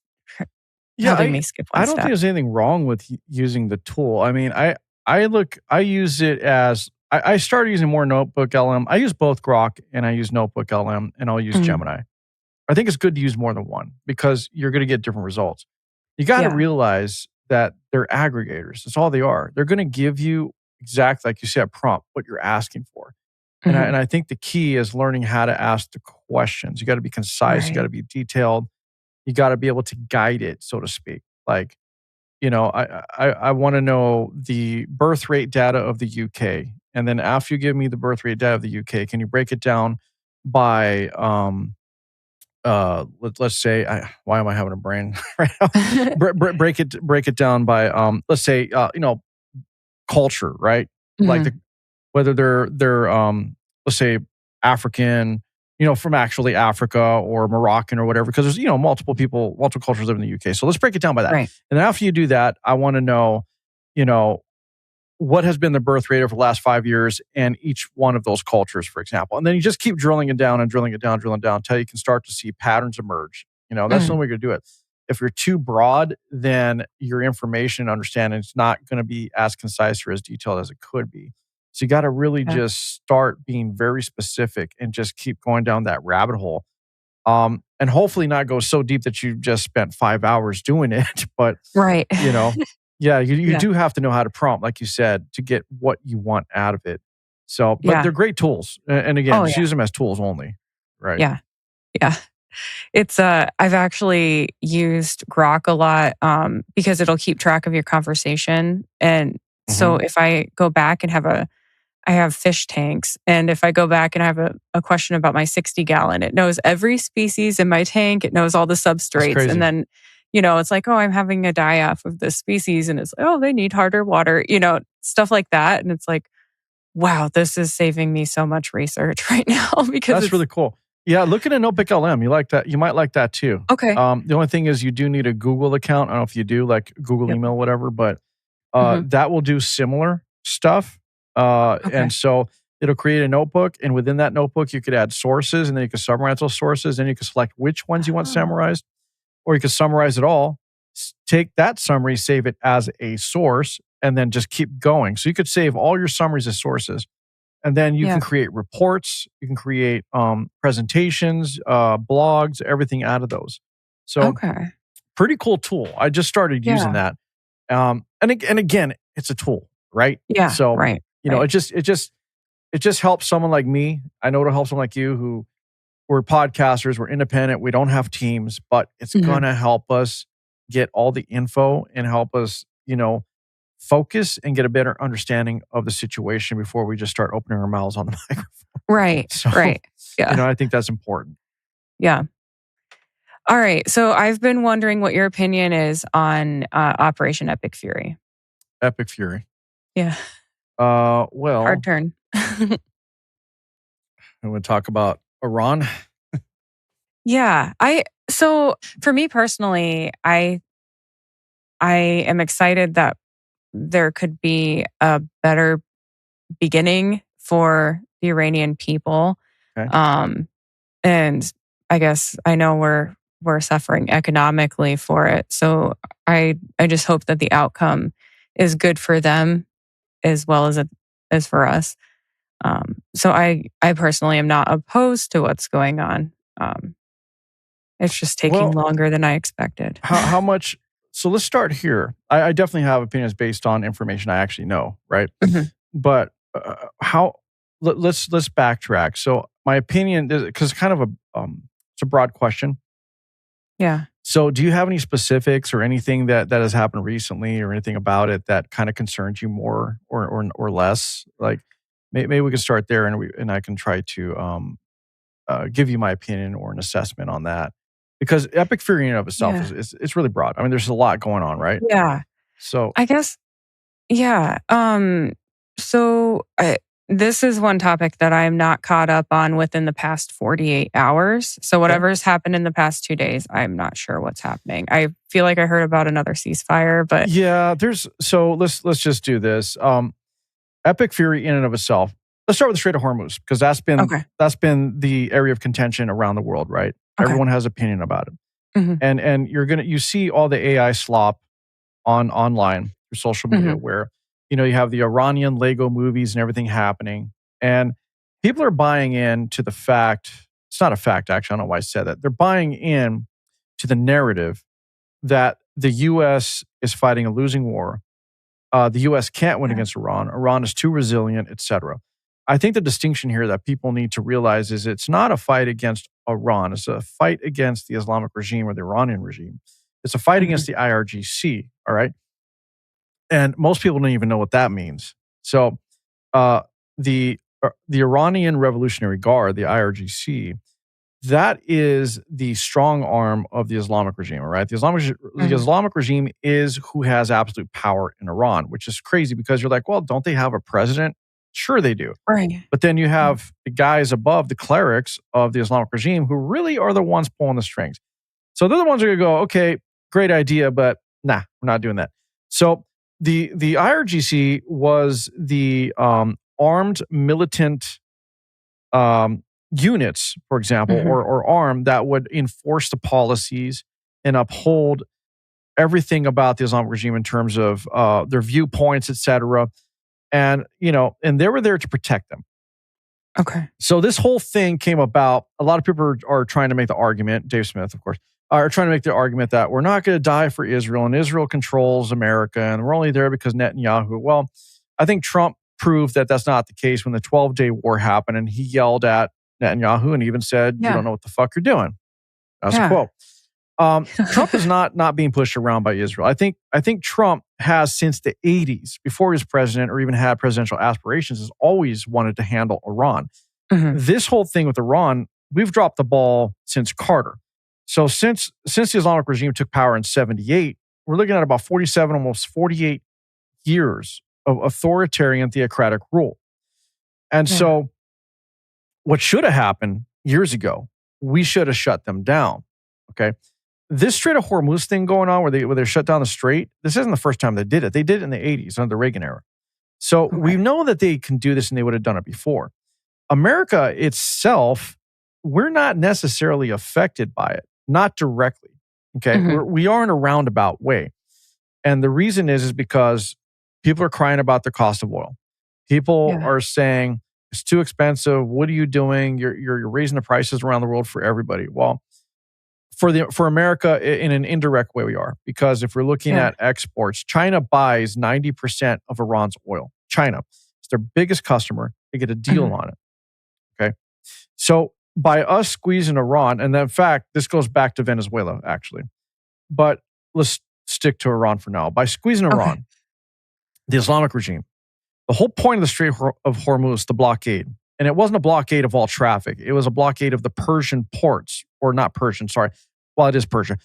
Yeah, helping I me skip one I don't think step. there's anything wrong with using the tool. I mean, I use it as I started using more Notebook LM. I use both Grok and I use Notebook LM and I'll use Mhm. Gemini. I think it's good to use more than one because you're going to get different results. You got to Yeah. realize that they're aggregators. That's all they are. They're going to give you exactly like you said, prompt what you're asking for. And I, Mhm. and I think the key is learning how to ask the questions. You got to be concise. You got Right. to be detailed. You got to be able to guide it, so to speak. Like, I want to know the birth rate data of the UK. And then after you give me the birth rate data of the UK, can you break it down by let's say why am I having a brain right now? Break it down by let's say culture, right? Like Mhm. whether they're let's say African, from actually Africa or Moroccan or whatever, because there's multiple cultures live in the UK. So let's break it down by that. Right. And then after you do that, I want to know, you know, what has been the birth rate over the last 5 years in each one of those cultures, for example. And then you just keep drilling it down and drilling it down, drilling it down until you can start to see patterns emerge. That's the only way you're going to do it. If you're too broad, then your information and understanding is not going to be as concise or as detailed as it could be. So you got to really just start being very specific and just keep going down that rabbit hole. And hopefully not go so deep that you just spent 5 hours doing it. But, Right. you do have to know how to prompt, like you said, to get what you want out of it. So, but they're great tools. And again, just use them as tools only. Right. Yeah. Yeah. It's I've actually used Grok a lot because it'll keep track of your conversation. And so if I go back and I have fish tanks, and if I go back and I have a question about my 60-gallon, it knows every species in my tank. It knows all the substrates. And then, it's like, oh, I'm having a die-off of this species. And it's like, oh, they need harder water, stuff like that. And it's like, wow, this is saving me so much research right now because that's really cool. Yeah, look at a Notebook LM. You like that? You might like that too. Okay. The only thing is you do need a Google account. I don't know if you do, like Google email, whatever, but that will do similar stuff. And so it'll create a notebook, and within that notebook, you could add sources, and then you can summarize those sources, and you can select which ones you want summarized, or you can summarize it all, take that summary, save it as a source, and then just keep going. So you could save all your summaries as sources. And then you can create reports, you can create presentations, blogs, everything out of those. So pretty cool tool. I just started using that. And again, it's a tool, right? Yeah. So it just helps someone like me. I know it'll help someone like you who we're podcasters, we're independent, we don't have teams, but it's gonna help us get all the info and help us, focus and get a better understanding of the situation before we just start opening our mouths on the microphone. Right. So, right. Yeah. I think that's important. Yeah. All right. So I've been wondering what your opinion is on Operation Epic Fury. Epic Fury. Yeah. Well, hard turn. I'm going to talk about Iran. Yeah. So for me personally, I am excited that there could be a better beginning for the Iranian people. Okay. And I guess I know we're suffering economically for it. So I just hope that the outcome is good for them as well as for us. So I personally am not opposed to what's going on. It's just taking longer than I expected. How much? So let's start here. I definitely have opinions based on information I actually know, right? But let's backtrack. So my opinion is, because it's kind of it's a broad question. Yeah. So do you have any specifics or anything that has happened recently or anything about it that kind of concerns you more or less? Like maybe we can start there, and I can try to give you my opinion or an assessment on that. Because Epic Fury in and of itself is it's really broad. I mean, there's a lot going on, right? Yeah. So I guess, yeah. This is one topic that I'm not caught up on within the past 48 hours. So whatever's happened in the past 2 days, I'm not sure what's happening. I feel like I heard about another ceasefire, but let's just do this. Epic Fury in and of itself. Let's start with the Strait of Hormuz, because that's been the area of contention around the world, right? Okay. Everyone has opinion about it. And you see all the AI slop online through social media where you have the Iranian Lego movies and everything happening, and people are buying in to the fact. It's not a fact, actually. I don't know why I said that. They're buying in to the narrative that the U.S. is fighting a losing war. The U.S. can't win against Iran. Iran is too resilient, etc. I think the distinction here that people need to realize is it's not a fight against Iran. It's a fight against the Islamic regime or the Iranian regime. It's a fight against the IRGC, all right? And most people don't even know what that means. So the Iranian Revolutionary Guard, the IRGC, that is the strong arm of the Islamic regime, all right? The Islamic regime is who has absolute power in Iran, which is crazy because you're like, well, don't they have a president? Sure they do. Right. But then you have the guys above, the clerics of the Islamic regime, who really are the ones pulling the strings. So they're the ones who are going to go, okay, great idea, but nah, we're not doing that. So the IRGC was the armed militant units, for example, or arm that would enforce the policies and uphold everything about the Islamic regime in terms of their viewpoints, etc. And and they were there to protect them. Okay. So this whole thing came about. A lot of people are trying to make the argument, Dave Smith, of course, are trying to make the argument that we're not going to die for Israel and Israel controls America and we're only there because Netanyahu. Well, I think Trump proved that that's not the case when the 12-day war happened and he yelled at Netanyahu and even said, "You don't know what the fuck you're doing." That's a quote. Trump is not being pushed around by Israel. I think Trump has since the 80s, before he was president or even had presidential aspirations, has always wanted to handle Iran. This whole thing with Iran, we've dropped the ball since Carter. So since the Islamic regime took power in 78, we're looking at about 47, almost 48 years of authoritarian theocratic rule. And so what should have happened years ago, we should have shut them down. Okay. This Strait of Hormuz thing going on where they shut down the strait, this isn't the first time they did it. They did it in the 80s under the Reagan era. So we know that they can do this and they would have done it before. America itself, we're not necessarily affected by it, not directly. Okay. We are in a roundabout way. And the reason is because people are crying about the cost of oil. People are saying, it's too expensive. What are you doing? You're raising the prices around the world for everybody. Well, for America, in an indirect way, we are. Because if we're looking at exports, China buys 90% of Iran's oil. China. It's their biggest customer. They get a deal on it. Okay. So by us squeezing Iran, and in fact, this goes back to Venezuela, actually. But let's stick to Iran for now. By squeezing Iran, the Islamic regime, the whole point of the Strait of Hormuz, the blockade, and it wasn't a blockade of all traffic. It was a blockade of the Persian ports, or not Persian, sorry. Well, it is Persia.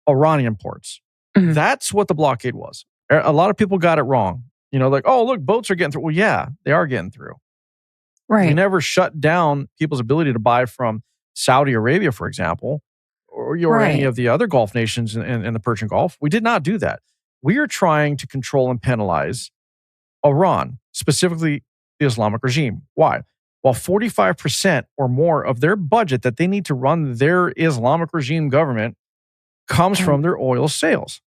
Iranian ports. That's what the blockade was. A lot of people got it wrong. Like, oh, look, boats are getting through. Well, yeah, they are getting through. Right. We never shut down people's ability to buy from Saudi Arabia, for example, or any of the other Gulf nations in the Persian Gulf. We did not do that. We are trying to control and penalize Iran, specifically the Islamic regime. Why? Well, 45% or more of their budget that they need to run their Islamic regime government comes from their oil sales.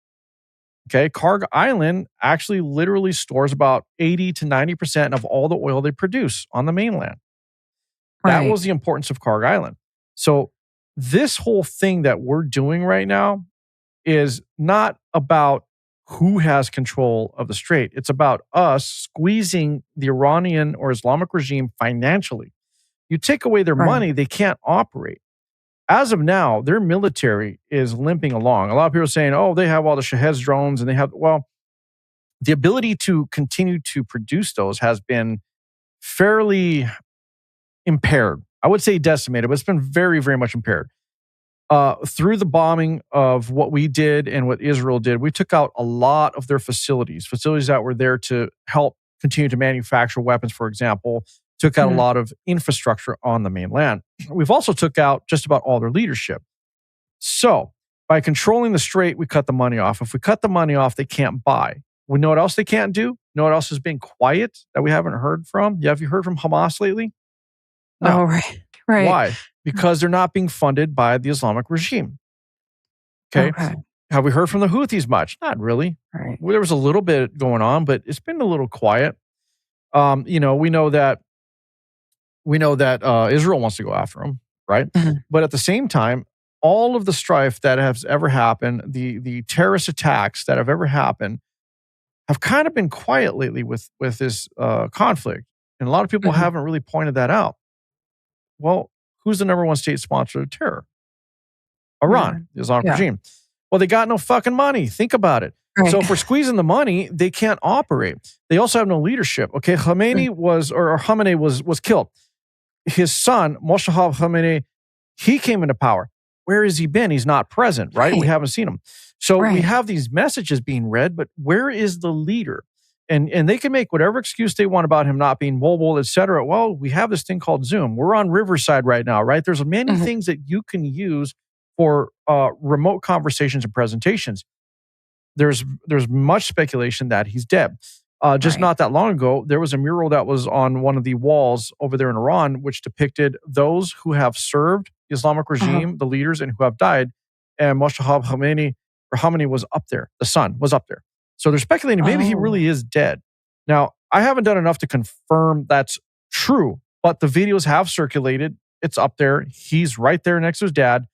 Okay, Karg Island actually literally stores about 80 to 90% of all the oil they produce on the mainland. That was the importance of Karg Island. So this whole thing that we're doing right now is not about who has control of the strait. It's about us squeezing the Iranian or Islamic regime financially. You take away their money, they can't operate. As of now, their military is limping along. A lot of people are saying, oh, they have all the Shahed drones and they have, well, the ability to continue to produce those has been fairly impaired. I would say decimated, but it's been very, very much impaired. Through the bombing of what we did and what Israel did, we took out a lot of their facilities that were there to help continue to manufacture weapons, for example, took out a lot of infrastructure on the mainland. We've also took out just about all their leadership. So by controlling the strait, we cut the money off. If we cut the money off, they can't buy. We know what else they can't do? You know what else has been quiet that we haven't heard from? Yeah, have you heard from Hamas lately? No. Oh, right. Why? Because they're not being funded by the Islamic regime. Okay. Have we heard from the Houthis much? Not really. Right. Well, there was a little bit going on, but it's been a little quiet. We know that Israel wants to go after them, right? But at the same time, all of the strife that has ever happened, the terrorist attacks that have ever happened, have kind of been quiet lately with this conflict, and a lot of people haven't really pointed that out. Well, who's the number one state sponsor of terror? Iran, the Islamic regime. Well, they got no fucking money. Think about it. Right. So if we're squeezing the money, they can't operate. They also have no leadership. Okay, Khamenei was killed. His son, Mossadegh Khamenei, he came into power. Where has he been? He's not present, right? We haven't seen him. So we have these messages being read, but where is the leader? And they can make whatever excuse they want about him not being mobile, et cetera. Well, we have this thing called Zoom. We're on Riverside right now, right? There's many things that you can use for remote conversations and presentations. there's much speculation that he's dead. Just not that long ago, there was a mural that was on one of the walls over there in Iran, which depicted those who have served the Islamic regime, the leaders, and who have died. And Moshtaba Khamenei was up there. The son was up there. So they're speculating maybe he really is dead. Now, I haven't done enough to confirm that's true, but the videos have circulated. It's up there. He's right there next to his dad.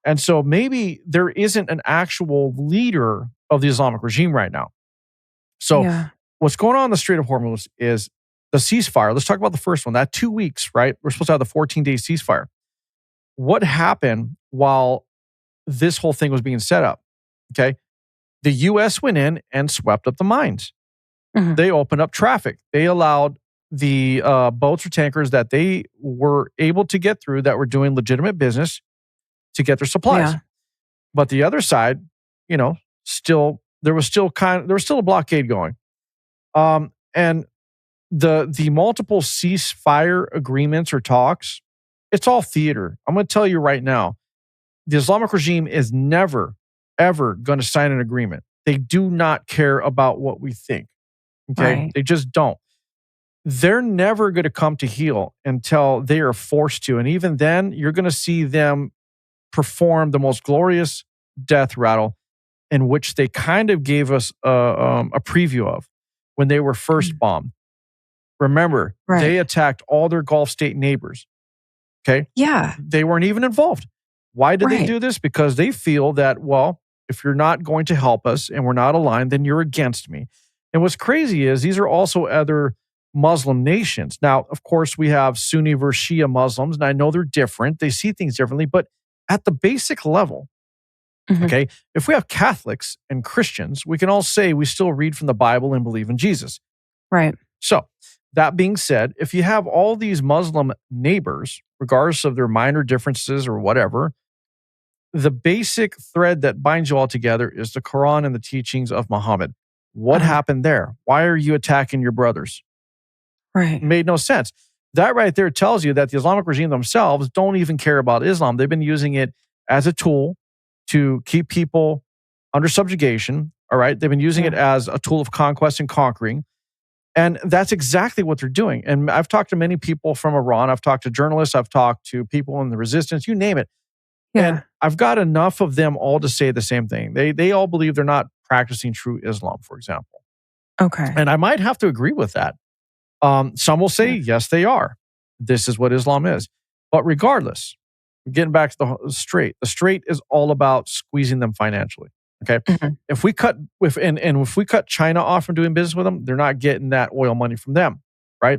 And so maybe there isn't an actual leader of the Islamic regime right now. So what's going on in the Strait of Hormuz is the ceasefire. Let's talk about the first one. That 2 weeks, right? We're supposed to have the 14-day ceasefire. What happened while this whole thing was being set up? Okay. The U.S. went in and swept up the mines. They opened up traffic. They allowed the boats or tankers that they were able to get through that were doing legitimate business to get their supplies. But the other side, there was still a blockade going. And the multiple ceasefire agreements or talks, it's all theater. I'm going to tell you right now, the Islamic regime is never, ever going to sign an agreement. They do not care about what we think. Okay. They just don't. They're never going to come to heel until they are forced to. And even then, you're going to see them perform the most glorious death rattle, in which they kind of gave us a preview of when they were first bombed. Remember, they attacked all their Gulf state neighbors. Okay? Yeah. They weren't even involved. Why did they do this? Because they feel that, well, if you're not going to help us and we're not aligned, then you're against me. And what's crazy is these are also other Muslim nations. Now, of course, we have Sunni versus Shia Muslims, and I know they're different. They see things differently, but at the basic level, okay, if we have Catholics and Christians, we can all say we still read from the Bible and believe in Jesus. Right. So, that being said, if you have all these Muslim neighbors, regardless of their minor differences or whatever, the basic thread that binds you all together is the Quran and the teachings of Muhammad. What happened there? Why are you attacking your brothers? Right. It made no sense. That right there tells you that the Islamic regime themselves don't even care about Islam. They've been using it as a tool to keep people under subjugation. All right. They've been using it as a tool of conquest and conquering. And that's exactly what they're doing. And I've talked to many people from Iran. I've talked to journalists. I've talked to people in the resistance, you name it. Yeah. And I've got enough of them all to say the same thing. They all believe they're not practicing true Islam, for example. Okay. And I might have to agree with that. Some will say, yes, they are. This is what Islam is. But regardless, getting back to the Strait is all about squeezing them financially. Okay. If we cut if we cut China off from doing business with them, they're not getting that oil money from them. Right.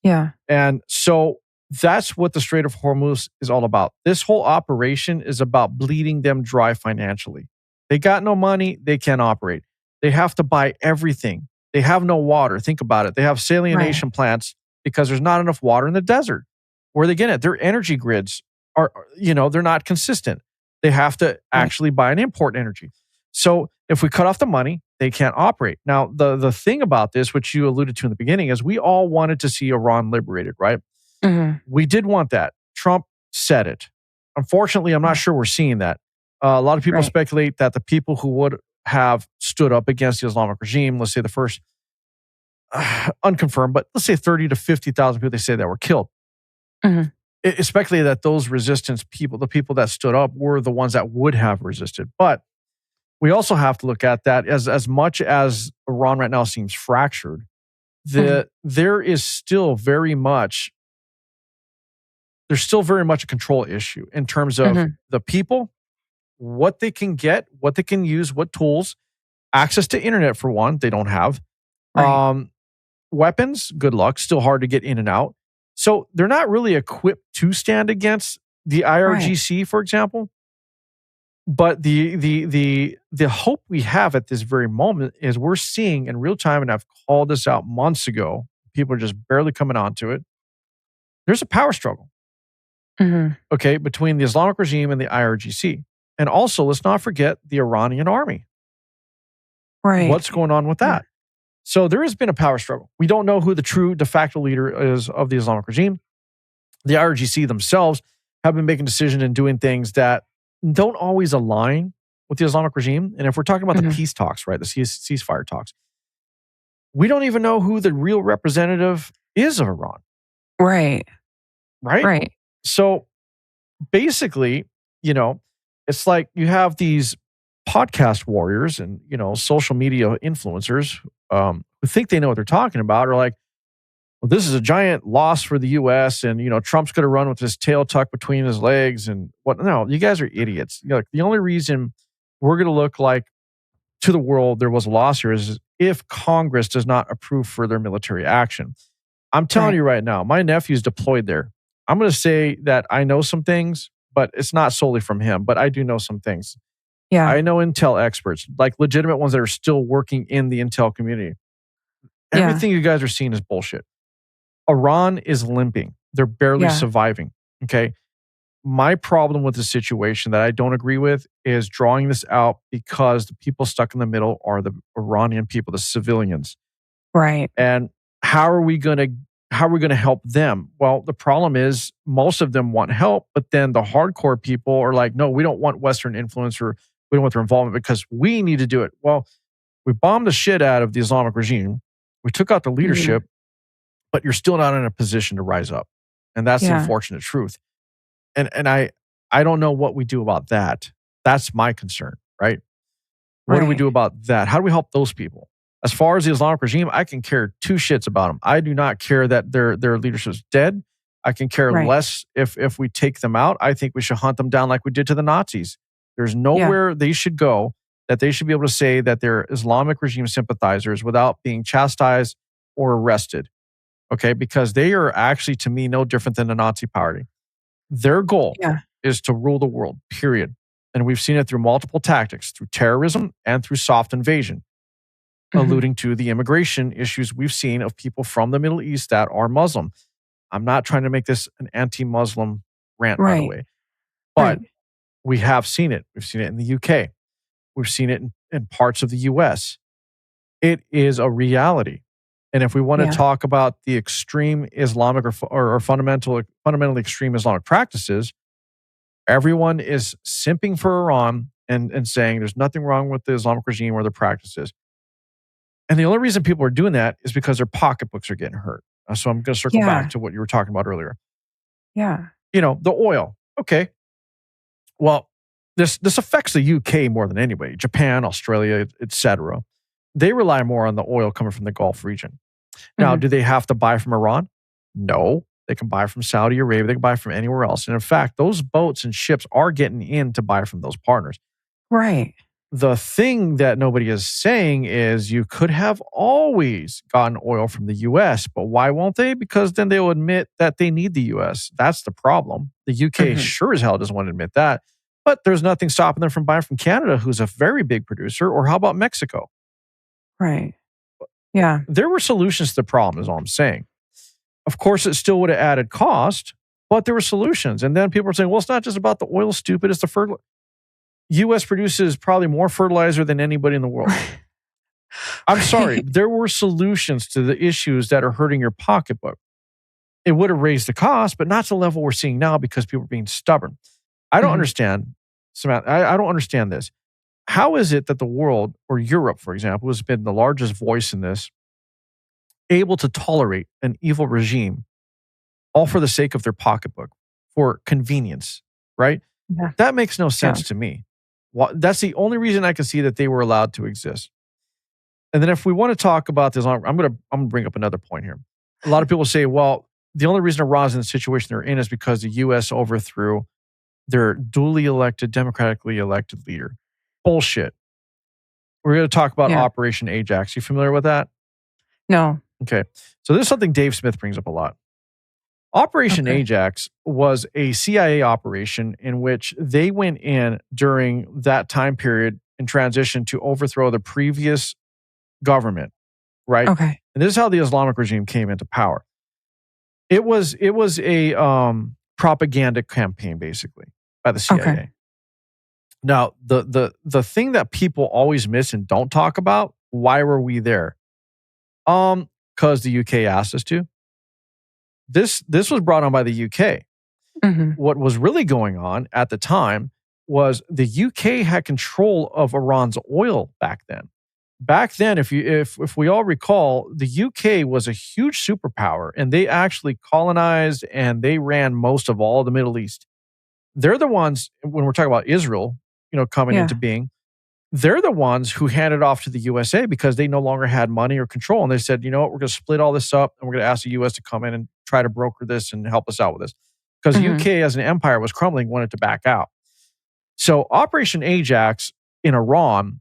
Yeah. And so that's what the Strait of Hormuz is all about. This whole operation is about bleeding them dry financially. They got no money. They can't operate. They have to buy everything. They have no water. Think about it. They have salination plants because there's not enough water in the desert. Where are they getting it? Their energy grids are, they're not consistent. They have to actually buy and import energy. So if we cut off the money, they can't operate. Now, the thing about this, which you alluded to in the beginning, is we all wanted to see Iran liberated, right? We did want that. Trump said it. Unfortunately, I'm not sure we're seeing that. A lot of people speculate that the people who would have stood up against the Islamic regime, let's say the first, unconfirmed, but let's say 30 to 50,000 people they say that were killed. It's speculated that those resistance people, the people that stood up, were the ones that would have resisted. But we also have to look at that as much as Iran right now seems fractured, there is still very much a control issue in terms of the people, what they can get, what they can use, what tools, access to internet for one, they don't have. Weapons, good luck, still hard to get in and out. So they're not really equipped to stand against the IRGC, for example. But the hope we have at this very moment is we're seeing in real time, and I've called this out months ago, people are just barely coming onto it. There's a power struggle, okay, between the Islamic regime and the IRGC. And also, let's not forget the Iranian army. What's going on with that? So there has been a power struggle. We don't know who the true de facto leader is of the Islamic regime. The IRGC themselves have been making decisions and doing things that don't always align with the Islamic regime, and if we're talking about the peace talks, right, the ceasefire talks, we don't even know who the real representative is of Iran. Right. Right? Right. So basically, it's like you have these podcast warriors and, social media influencers who think they know what they're talking about, are like, well, this is a giant loss for the U.S. and, Trump's going to run with his tail tucked between his legs and what? No, you guys are idiots. The only reason we're going to look like to the world there was a loss here is if Congress does not approve further military action. I'm telling you right now, my nephew's deployed there. I'm going to say that I know some things, but it's not solely from him, but I do know some things. Yeah. I know intel experts, like legitimate ones that are still working in the intel community. Everything you guys are seeing is bullshit. Iran is limping. They're barely surviving. Okay. My problem with the situation that I don't agree with is drawing this out because the people stuck in the middle are the Iranian people, the civilians. Right. And how are we going to help them? Well, the problem is most of them want help, but then the hardcore people are like, no, we don't want Western influence or we don't want their involvement because we need to do it. Well, we bombed the shit out of the Islamic regime. We took out the leadership, but you're still not in a position to rise up. And that's the unfortunate truth. And I don't know what we do about that. That's my concern, right? What do we do about that? How do we help those people? As far as the Islamic regime, I can care two shits about them. I do not care that their leadership is dead. I can care less if we take them out. I think we should hunt them down like we did to the Nazis. There's nowhere they should go that they should be able to say that they're Islamic regime sympathizers without being chastised or arrested. Okay? Because they are actually, to me, no different than the Nazi party. Their goal is to rule the world, period. And we've seen it through multiple tactics, through terrorism and through soft invasion, alluding to the immigration issues we've seen of people from the Middle East that are Muslim. I'm not trying to make this an anti-Muslim rant, by the way. But we have seen it. We've seen it in the UK. We've seen it in parts of the US. It is a reality. And if we want to talk about the extreme Islamic or fundamentally extreme Islamic practices, everyone is simping for Iran and saying there's nothing wrong with the Islamic regime or their practices. And the only reason people are doing that is because their pocketbooks are getting hurt. So I'm going to circle back to what you were talking about earlier. Yeah. The oil. Okay. Well, this affects the UK more than anybody. Japan, Australia, etc. They rely more on the oil coming from the Gulf region. Now, do they have to buy from Iran? No. They can buy from Saudi Arabia. They can buy from anywhere else. And in fact, those boats and ships are getting in to buy from those partners. Right. The thing that nobody is saying is you could have always gotten oil from the U.S., but why won't they? Because then they'll admit that they need the U.S. That's the problem. The U.K. sure as hell doesn't want to admit that. But there's nothing stopping them from buying from Canada, who's a very big producer, or how about Mexico? Right. Yeah. There were solutions to the problem, is all I'm saying. Of course, it still would have added cost, but there were solutions. And then people are saying, well, it's not just about the oil, stupid. It's the fertilizer. U.S. produces probably more fertilizer than anybody in the world. I'm sorry. There were solutions to the issues that are hurting your pocketbook. It would have raised the cost, but not to the level we're seeing now because people are being stubborn. I don't understand, Samantha. I don't understand this. How is it that the world, or Europe, for example, has been the largest voice in this, able to tolerate an evil regime all for the sake of their pocketbook, for convenience, right? Yeah. That makes no sense to me. Well, that's the only reason I can see that they were allowed to exist. And then if we want to talk about this, I'm going to bring up another point here. A lot of people say, well, the only reason Iran's in the situation they're in is because the U.S. overthrew their duly elected, democratically elected leader. Bullshit. We're going to talk about Operation Ajax. You familiar with that? No. Okay. So this is something Dave Smith brings up a lot. Operation Ajax was a CIA operation in which they went in during that time period in transition to overthrow the previous government, right? Okay. And this is how the Islamic regime came into power. It was a propaganda campaign, basically, by the CIA. Okay. Now, the thing that people always miss and don't talk about, why were we there? Because the UK asked us to. This was brought on by the UK. What was really going on at the time was the UK had control of Iran's oil back then. Back then, if we all recall, the UK was a huge superpower, and they actually colonized and they ran most of all the Middle East. They're the ones, when we're talking about Israel, coming into being, they're the ones who handed off to the USA because they no longer had money or control. And they said, you know what, we're going to split all this up and we're going to ask the US to come in and try to broker this and help us out with this. Because the UK as an empire was crumbling, wanted to back out. So Operation Ajax in Iran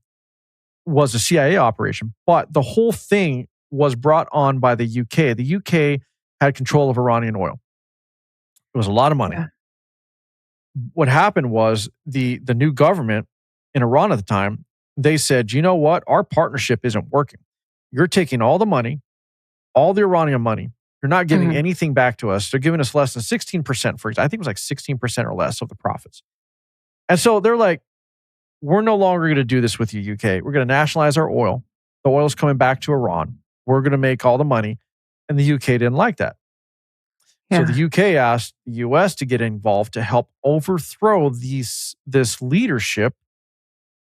was a CIA operation, but the whole thing was brought on by the UK. The UK had control of Iranian oil. It was a lot of money. Yeah. What happened was the new government in Iran at the time, they said, you know what? Our partnership isn't working. You're taking all the money, all the Iranian money. You're not giving anything back to us. They're giving us less than 16%, for example. I think it was like 16% or less of the profits. And so they're like, we're no longer going to do this with you, UK. We're going to nationalize our oil. The oil's coming back to Iran. We're going to make all the money. And the UK didn't like that. So the UK asked the US to get involved to help overthrow this leadership.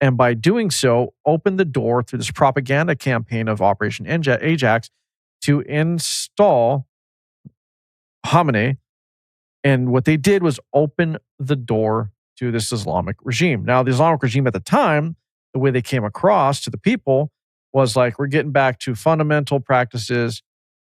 And by doing so, open the door through this propaganda campaign of Operation Ajax to install Khamenei. And what they did was open the door to this Islamic regime. Now, the Islamic regime at the time, the way they came across to the people was like, we're getting back to fundamental practices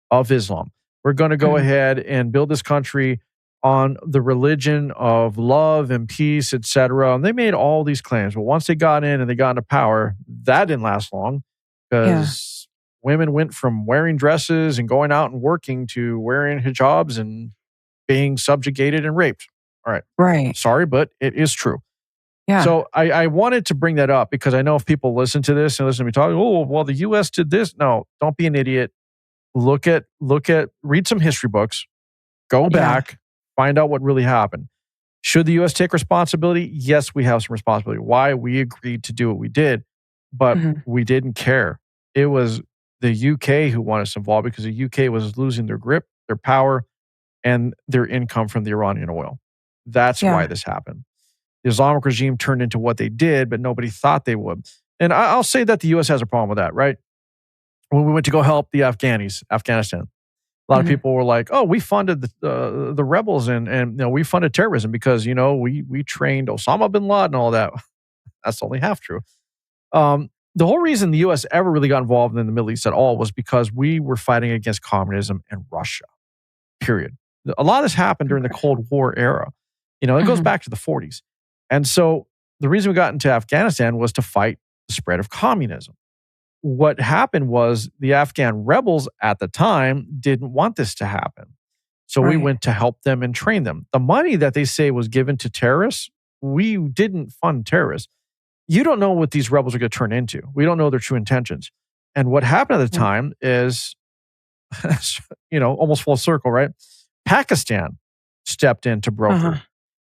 of Islam. We're going to go ahead and build this country on the religion of love and peace, etc. And they made all these claims. But once they got in and they got into power, that didn't last long because women went from wearing dresses and going out and working to wearing hijabs and being subjugated and raped. All right. Right. Sorry, but it is true. Yeah. So I wanted to bring that up because I know if people listen to this and listen to me talk, oh, well, the U.S. did this. No, don't be an idiot. Read some history books, go back, find out what really happened. Should the U.S. take responsibility? Yes, we have some responsibility. Why? We agreed to do what we did, but we didn't care. It was the UK who wanted us involved because the UK was losing their grip, their power, and their income from the Iranian oil. That's why this happened. The Islamic regime turned into what they did, but nobody thought they would. And I'll say that the U.S. has a problem with that, right? When we went to go help the Afghanistan, a lot of people were like, "Oh, we funded the rebels and we funded terrorism because we trained Osama bin Laden and all that." That's only half true. The whole reason the U.S. ever really got involved in the Middle East at all was because we were fighting against communism and Russia. Period. A lot of this happened during the Cold War era. It goes back to the 40s, and so the reason we got into Afghanistan was to fight the spread of communism. What happened was the Afghan rebels at the time didn't want this to happen. So we went to help them and train them. The money that they say was given to terrorists, we didn't fund terrorists. You don't know what these rebels are going to turn into. We don't know their true intentions. And what happened at the time is, almost full circle, right? Pakistan stepped in to broker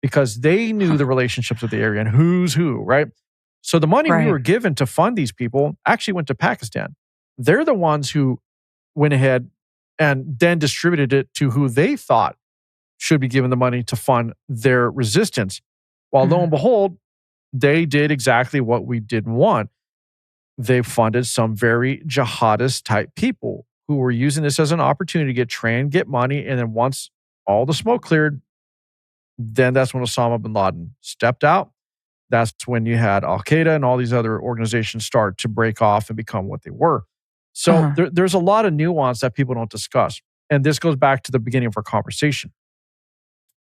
because they knew the relationships with the area and who's who, right? So the money we were given to fund these people actually went to Pakistan. They're the ones who went ahead and then distributed it to who they thought should be given the money to fund their resistance. While lo and behold, they did exactly what we didn't want. They funded some very jihadist type people who were using this as an opportunity to get trained, get money, and then once all the smoke cleared, then that's when Osama bin Laden stepped out. That's when you had Al-Qaeda and all these other organizations start to break off and become what they were. So there's a lot of nuance that people don't discuss. And this goes back to the beginning of our conversation.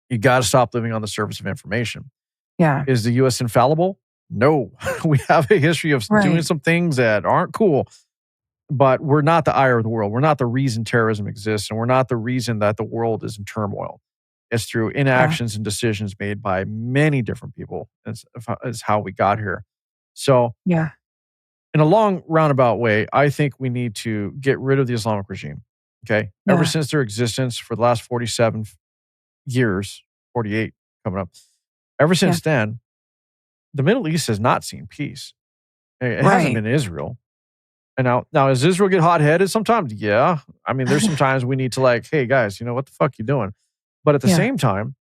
You got to stop living on the surface of information. Yeah. Is the U.S. infallible? No. We have a history of doing some things that aren't cool. But we're not the ire of the world. We're not the reason terrorism exists. And we're not the reason that the world is in turmoil. It's through inactions and decisions made by many different people is how we got here. So in a long roundabout way, I think we need to get rid of the Islamic regime. Okay. Ever since their existence for the last 47 years, 48 coming up, ever since then, the Middle East has not seen peace. It hasn't been Israel. And now, does Israel get hot-headed sometimes? Yeah. I mean, there's some times we need to hey, guys, what the fuck you doing? But at the same time,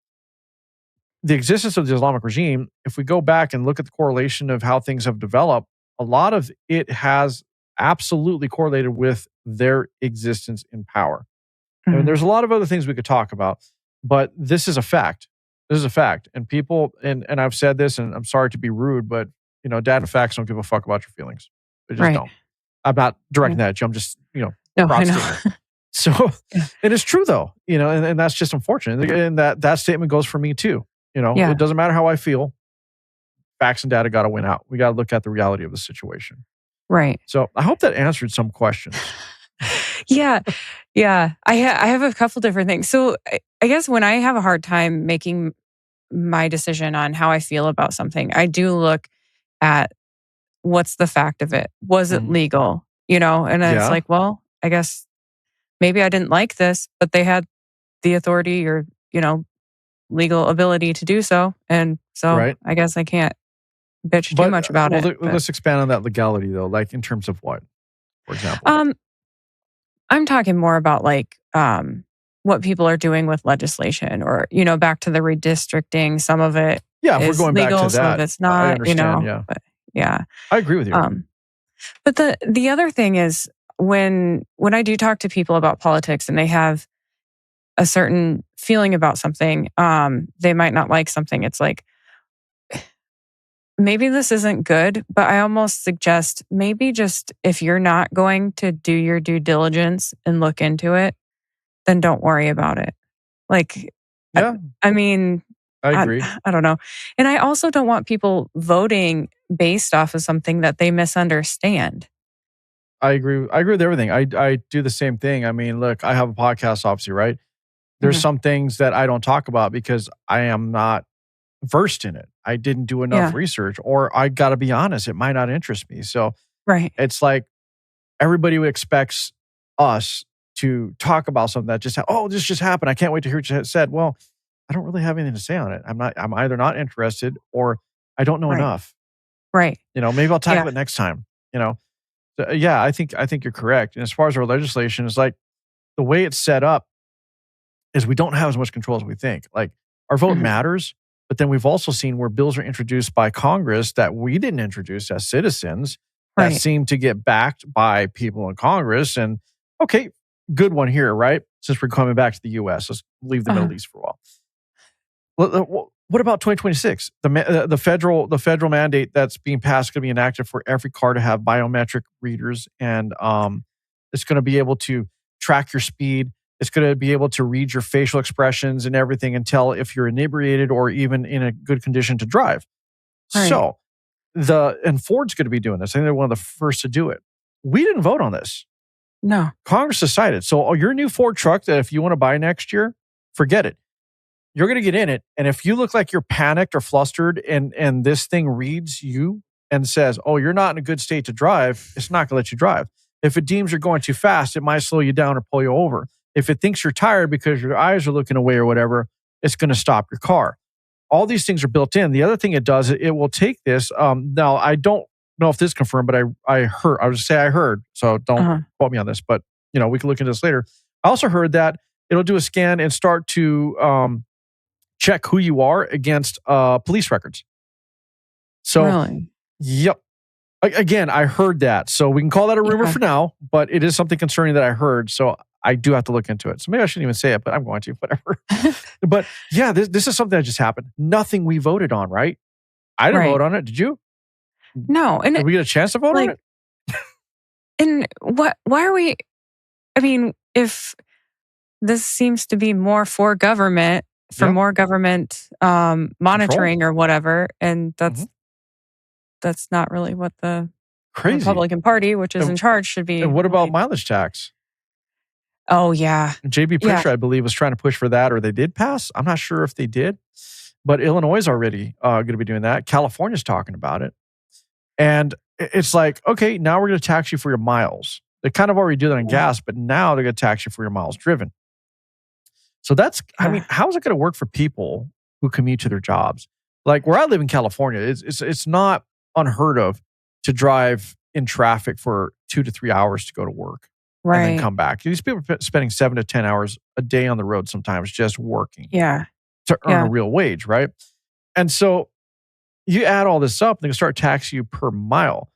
the existence of the Islamic regime, if we go back and look at the correlation of how things have developed, a lot of it has absolutely correlated with their existence in power. I mean, there's a lot of other things we could talk about, but this is a fact. This is a fact. And people, and I've said this, and I'm sorry to be rude, but data facts don't give a fuck about your feelings. They just don't. I'm not directing that at you. I'm just, no, I know. So, and it's true though, and that's just unfortunate. And that statement goes for me too. It doesn't matter how I feel. Facts and data got to win out. We got to look at the reality of the situation. Right. So I hope that answered some questions. Yeah. I have a couple different things. So I guess when I have a hard time making my decision on how I feel about something, I do look at what's the fact of it. Was it legal? And it's like, well, I guess maybe I didn't like this, but they had the authority or, legal ability to do so. And so I guess I can't bitch too much about it. Let's expand on that legality though, like in terms of what, for example? I'm talking more about like what people are doing with legislation or, back to the redistricting. Some of it if is we're going legal, back to that, some of it's not, I understand, But yeah. I agree with you. But the other thing is when I do talk to people about politics and they have a certain feeling about something, they might not like something. It's like, maybe this isn't good, but I almost suggest maybe just if you're not going to do your due diligence and look into it, then don't worry about it. Like, I mean, I agree. I don't know. And I also don't want people voting based off of something that they misunderstand. I agree with everything. I do the same thing. I mean, look, I have a podcast, obviously, right? There's some things that I don't talk about because I am not versed in it. I didn't do enough research, or I got to be honest, it might not interest me. So it's like everybody expects us to talk about something that just, this just happened. I can't wait to hear what you said. Well, I don't really have anything to say on it. I'm either not interested or I don't know enough. Right. Maybe I'll tackle it next time. So, I think you're correct. And as far as our legislation, it's like the way it's set up is we don't have as much control as we think. Like our vote matters, but then we've also seen where bills are introduced by Congress that we didn't introduce as citizens that seem to get backed by people in Congress. And okay, good one here, right? Since we're coming back to the U.S., let's leave the Middle East for a while. What about 2026? The federal mandate that's being passed is going to be enacted for every car to have biometric readers, and it's going to be able to track your speed. It's going to be able to read your facial expressions and everything and tell if you're inebriated or even in a good condition to drive. So, Ford's going to be doing this. I think they're one of the first to do it. We didn't vote on this. No. Congress decided. So, your new Ford truck that if you want to buy next year, forget it. You're going to get in it. And if you look like you're panicked or flustered and this thing reads you and says, you're not in a good state to drive, it's not going to let you drive. If it deems you're going too fast, it might slow you down or pull you over. If it thinks you're tired because your eyes are looking away or whatever, it's going to stop your car. All these things are built in. The other thing it does, it will take this. Now, I don't know if this is confirmed, but I heard. I would just say I heard. So don't quote me on this, but we can look into this later. I also heard that it'll do a scan and start to check who you are against police records. So, really? Yep. Again, I heard that. So we can call that a rumor for now, but it is something concerning that I heard. So I do have to look into it. So maybe I shouldn't even say it, but I'm going to, whatever. But this is something that just happened. Nothing we voted on, right? I didn't vote on it. Did you? No. And did we get a chance to vote on it? And why are we, I mean, if this seems to be more for government, more government monitoring or whatever, and that's not really what the Republican Party, which is in charge, should be. And what about mileage tax? Oh, yeah. JB Pritzker, I believe, was trying to push for that, or they did pass. I'm not sure if they did, but Illinois is already going to be doing that. California's talking about it. And it's like, okay, now we're going to tax you for your miles. They kind of already do that on gas, but now they're going to tax you for your miles driven. So that's, I mean, how is it going to work for people who commute to their jobs? Like where I live in California, it's not unheard of to drive in traffic for 2 to 3 hours to go to work. And then come back. These people are spending 7 to 10 hours a day on the road sometimes just working. Yeah. To earn a real wage, right? And so you add all this up, and they start taxing you per mile.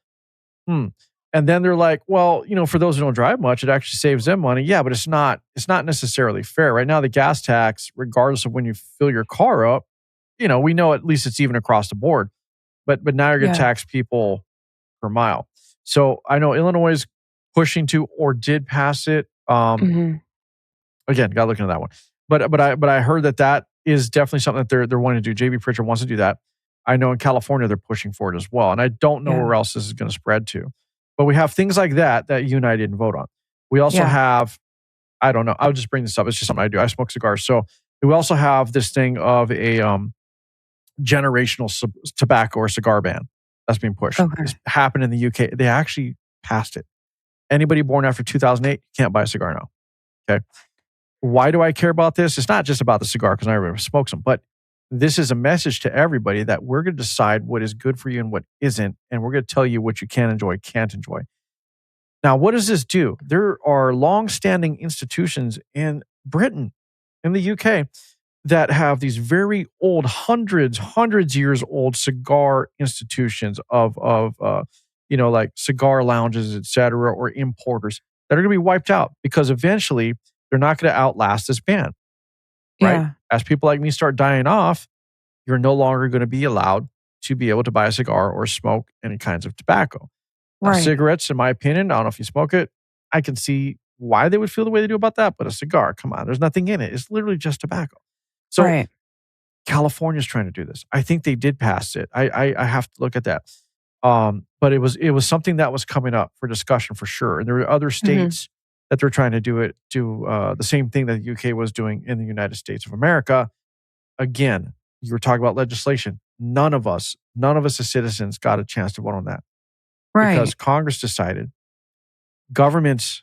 And then they're like, well, for those who don't drive much, it actually saves them money. Yeah, but it's not necessarily fair. Right now, the gas tax, regardless of when you fill your car up, we know at least it's even across the board. But now you're going to Yeah. tax people per mile. So I know Illinois is pushing to or did pass it. Mhm. Again, got to look into that one. But I heard that is definitely something that they're wanting to do. JB Pritchard wants to do that. I know in California they're pushing for it as well, and I don't know Yeah. where else this is going to spread to. But we have things like that you and I didn't vote on. We also have, I don't know. I'll just bring this up. It's just something I do. I smoke cigars, so we also have this thing of a generational tobacco or cigar ban that's being pushed. Okay. It's happened in the UK. They actually passed it. Anybody born after 2008 can't buy a cigar now. Okay. Why do I care about this? It's not just about the cigar because I never smokes them, but this is a message to everybody that we're going to decide what is good for you and what isn't, and we're going to tell you what you can enjoy, can't enjoy. Now, what does this do? There are long-standing institutions in Britain, in the UK, that have these very old, hundreds years old cigar institutions of like cigar lounges, et cetera, or importers that are going to be wiped out because eventually they're not going to outlast this ban, right? Yeah. As people like me start dying off, you're no longer going to be allowed to be able to buy a cigar or smoke any kinds of tobacco. Now, Right. cigarettes, in my opinion, I don't know if you smoke it, I can see why they would feel the way they do about that, but a cigar, come on, there's nothing in it. It's literally just tobacco. So Right. California's trying to do this. I think they did pass it. I have to look at that. But it was something that was coming up for discussion for sure. And there were other states that they're trying to do the same thing that the UK was doing in the United States of America. Again, you were talking about legislation. None of us as citizens got a chance to vote on that Right. because Congress decided, governments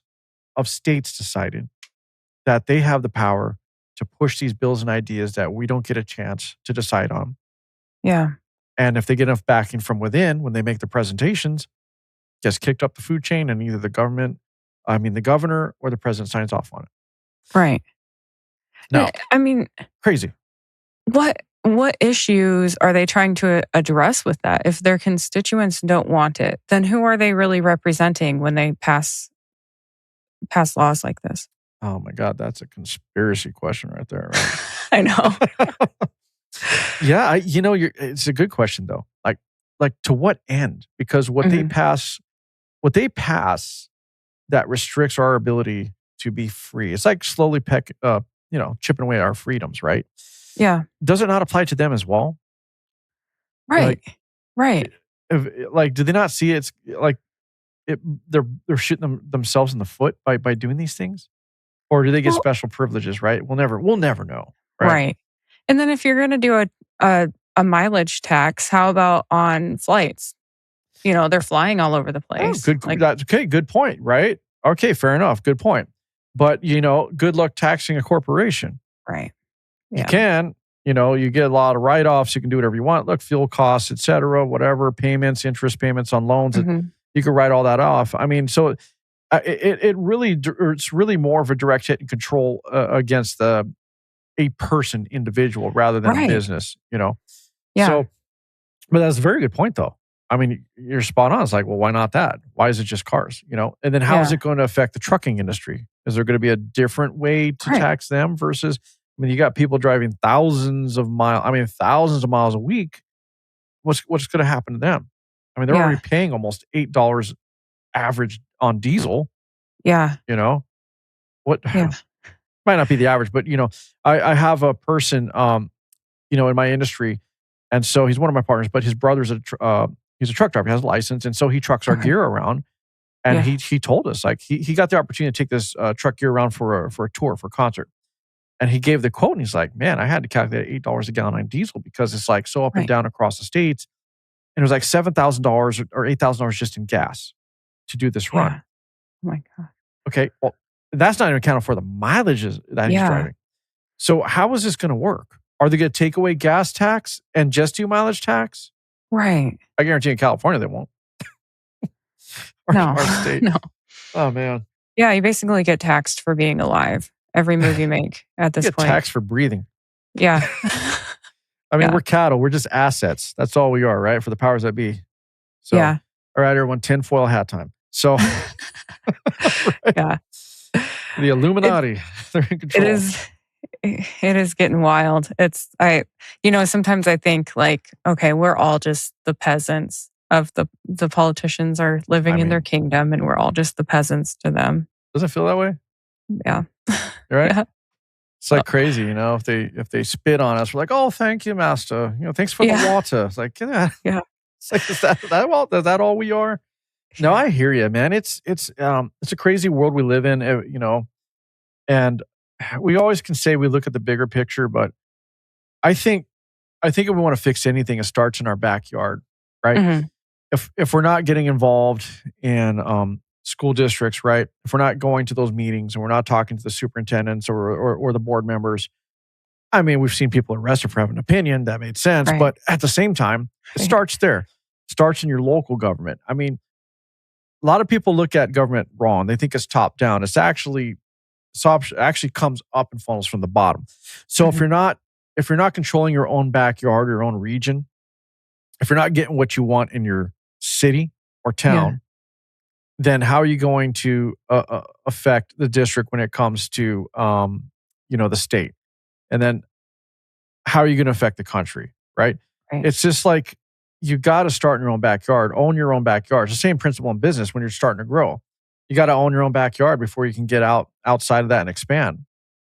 of states decided that they have the power to push these bills and ideas that we don't get a chance to decide on. Yeah. And if they get enough backing from within when they make the presentations, gets kicked up the food chain and either the governor or the president signs off on it. Right. Now, I mean, crazy. what issues are they trying to address with that? If their constituents don't want it, then who are they really representing when they pass laws like this? Oh my God, that's a conspiracy question right there, right? I know. Yeah, it's a good question though. Like to what end? Because what they pass that restricts our ability to be free. It's like slowly chipping away at our freedoms, right? Yeah. Does it not apply to them as well? Right. Right. Do they not see it's like they're shooting themselves in the foot by doing these things? Or do they get special privileges, right? We'll never know. Right. And then if you're going to do a mileage tax, how about on flights? They're flying all over the place. Oh, good point, right? Okay, fair enough. Good point. But, good luck taxing a corporation. Right. Yeah. You can, you get a lot of write-offs. You can do whatever you want. Look, fuel costs, et cetera, whatever, payments, interest payments on loans. You can write all that off. I mean, so it's really more of a direct hit and control against a person, individual, rather than a business, Yeah. So, but that's a very good point, though. I mean, you're spot on. It's like, well, why not that? Why is it just cars? And then how is it going to affect the trucking industry? Is there going to be a different way to tax them versus? I mean, you got people driving thousands of miles a week. What's going to happen to them? I mean, they're already paying almost $8 average on diesel. Yeah. What might not be the average, but I have a person in my industry, and so he's one of my partners, but his brother's he's a truck driver, he has a license, and so he trucks our gear around. And he told us, like, he got the opportunity to take this truck gear around for a tour, for a concert. And he gave the quote, and he's like, man, I had to calculate $8 a gallon on diesel because it's like so up and down across the states. And it was like $7,000 or $8,000 just in gas to do this run. Oh my God. Okay, well, that's not even accounted for the mileages that he's driving. So how is this going to work? Are they going to take away gas tax and just do mileage tax? Right. I guarantee in California they won't. Our state. No. Oh, man. Yeah, you basically get taxed for being alive. Every move you make at this point. You get taxed for breathing. Yeah. I mean, Yeah. we're cattle. We're just assets. That's all we are, right? For the powers that be. So, Yeah. all right, everyone, tinfoil hat time. So, right? Yeah. The It Illuminati, they're in it control. is it is getting wild. Sometimes I think like, okay, we're all just the peasants of the politicians are living I in their mean, kingdom and we're all just the peasants to them. doesn't it feel that way, Yeah. right? Yeah. It's like crazy, if they spit on us, we're like, "Oh, thank you, master. Thanks for the Yeah. water." It's like, get out. Yeah. It's like, is that all we are? No, I hear you, man. It's a crazy world we live in, and we always can say we look at the bigger picture, but I think if we want to fix anything, it starts in our backyard, right? Mhm. If we're not getting involved in school districts, right? If we're not going to those meetings and we're not talking to the superintendents or the board members, I mean, we've seen people arrested for having an opinion that made sense, Right. but at the same time, it Right. starts there. It starts in your local government. I mean, a lot of people look at government wrong. They think it's top down. Actually comes up and funnels from the bottom. So Mhm. if you're not controlling your own backyard or your own region, if you're not getting what you want in your city or Yeah. town, then how are you going to affect the district when it comes to the state? And then how are you going to affect the country? Right? Right. It's just like you got to start in your own backyard, own your own backyard. It's the same principle in business when you're starting to grow. You got to own your own backyard before you can get outside of that and expand.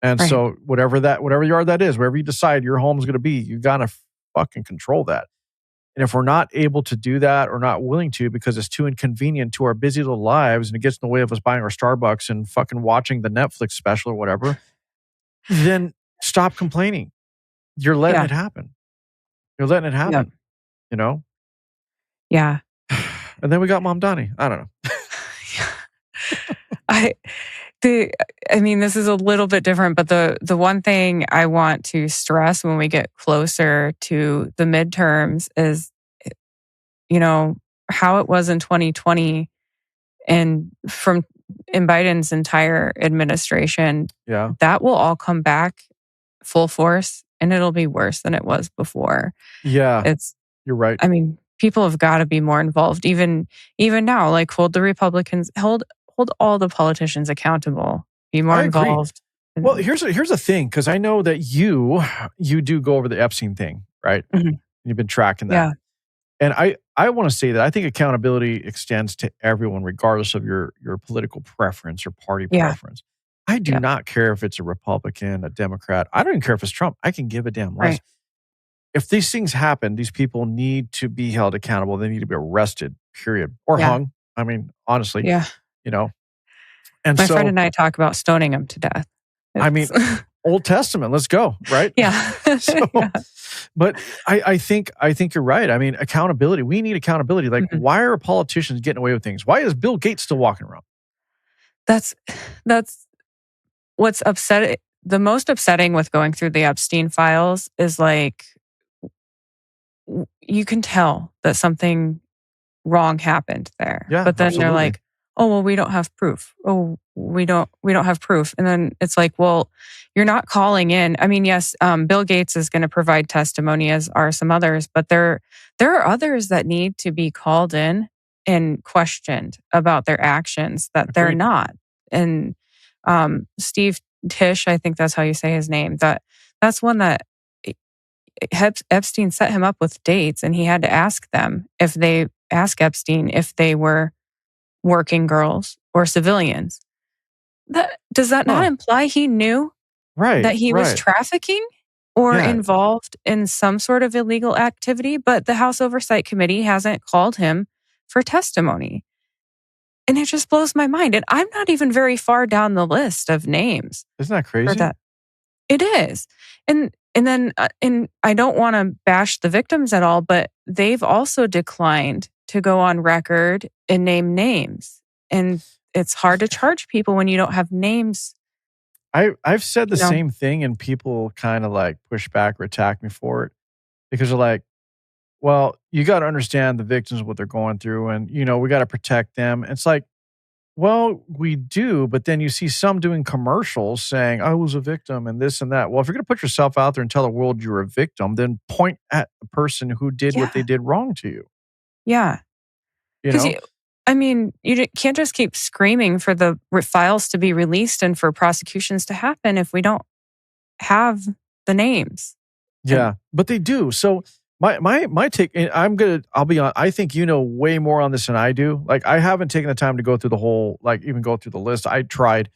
And Right. so whatever yard that is, wherever you decide your home is going to be, you got to fucking control that. And if we're not able to do that or not willing to because it's too inconvenient to our busy little lives and it gets in the way of us buying our Starbucks and fucking watching the Netflix special or whatever, then stop complaining. You're letting Yeah. it happen. You're letting it Yeah. happen, you know? Yeah. And then we got Mom Donnie. I don't know. I the I mean, this is a little bit different, but the one thing I want to stress when we get closer to the midterms is, you know, how it was in 2020 and in Biden's entire administration, Yeah. that will all come back full force and it'll be worse than it was before. Yeah. It's You're right. I mean, people have got to be more involved even now, like hold all the politicians accountable. Be more I agree. involved. Well, here's the thing, because I know that you do go over the Epstein thing, right? Mhm. You've been tracking that. Yeah. And I want to say that I think accountability extends to everyone, regardless of your political preference or party Yeah. preference. I do Yeah. not care if it's a Republican, a Democrat. I don't even care if it's Trump. I can give a damn less. Right. If these things happen, these people need to be held accountable. They need to be arrested, period, or Yeah. hung. I mean, honestly, Yeah. you know. And My friend so, and I talk about stoning him to death. I mean, It's Old Testament, let's go, right? yeah. So, Yeah. but I think you're right. I mean, accountability. We need accountability. Like, Mhm. why are politicians getting away with things? Why is Bill Gates still walking around? That's that's what's upsetting. The most upsetting with going through the Epstein files is like you can tell that something wrong happened there. Yeah, But then they're absolutely. like, "Oh, well, we don't have proof. Oh, we don't have proof." And then it's like, "Well, you're not calling in." I mean, yes, Bill Gates is going to provide testimony, as are some others, but there are others that need to be called in and questioned about their actions that they're Agreed. not. And Steve Tish, I think that's how you say his name. That's one that Epstein set him up with dates, and he had to ask Epstein if they were working girls or civilians. Does that not Huh. imply he knew Right. that he was Right. trafficking or Yeah. involved in some sort of illegal activity? But the House Oversight Committee hasn't called him for testimony. And it just blows my mind. And I'm not even very far down the list of names Isn't that for crazy? that. It is. And I don't want to bash the victims at all, but they've also declined to go on record and name names. And it's hard to charge people when you don't have names, I've said the you know. same thing, and people kind of like push back or attack me for it because they're like, "Well, you got to understand the victims what they're going through, and we got to protect them." It's like, Well, we do, but then you see some doing commercials saying, I was a victim and this and that. Well, if you're going to put yourself out there and tell the world you're a victim, then point at the person who did what they Yeah. did wrong to you. Yeah. You Because know? you can't just keep screaming for the files to be released and for prosecutions to happen if we don't have the names. Yeah, but they do. So my take, and I'll be on. I think you know way more on this than I do. Like I haven't taken the time to go through the whole, like even go through the list. I tried.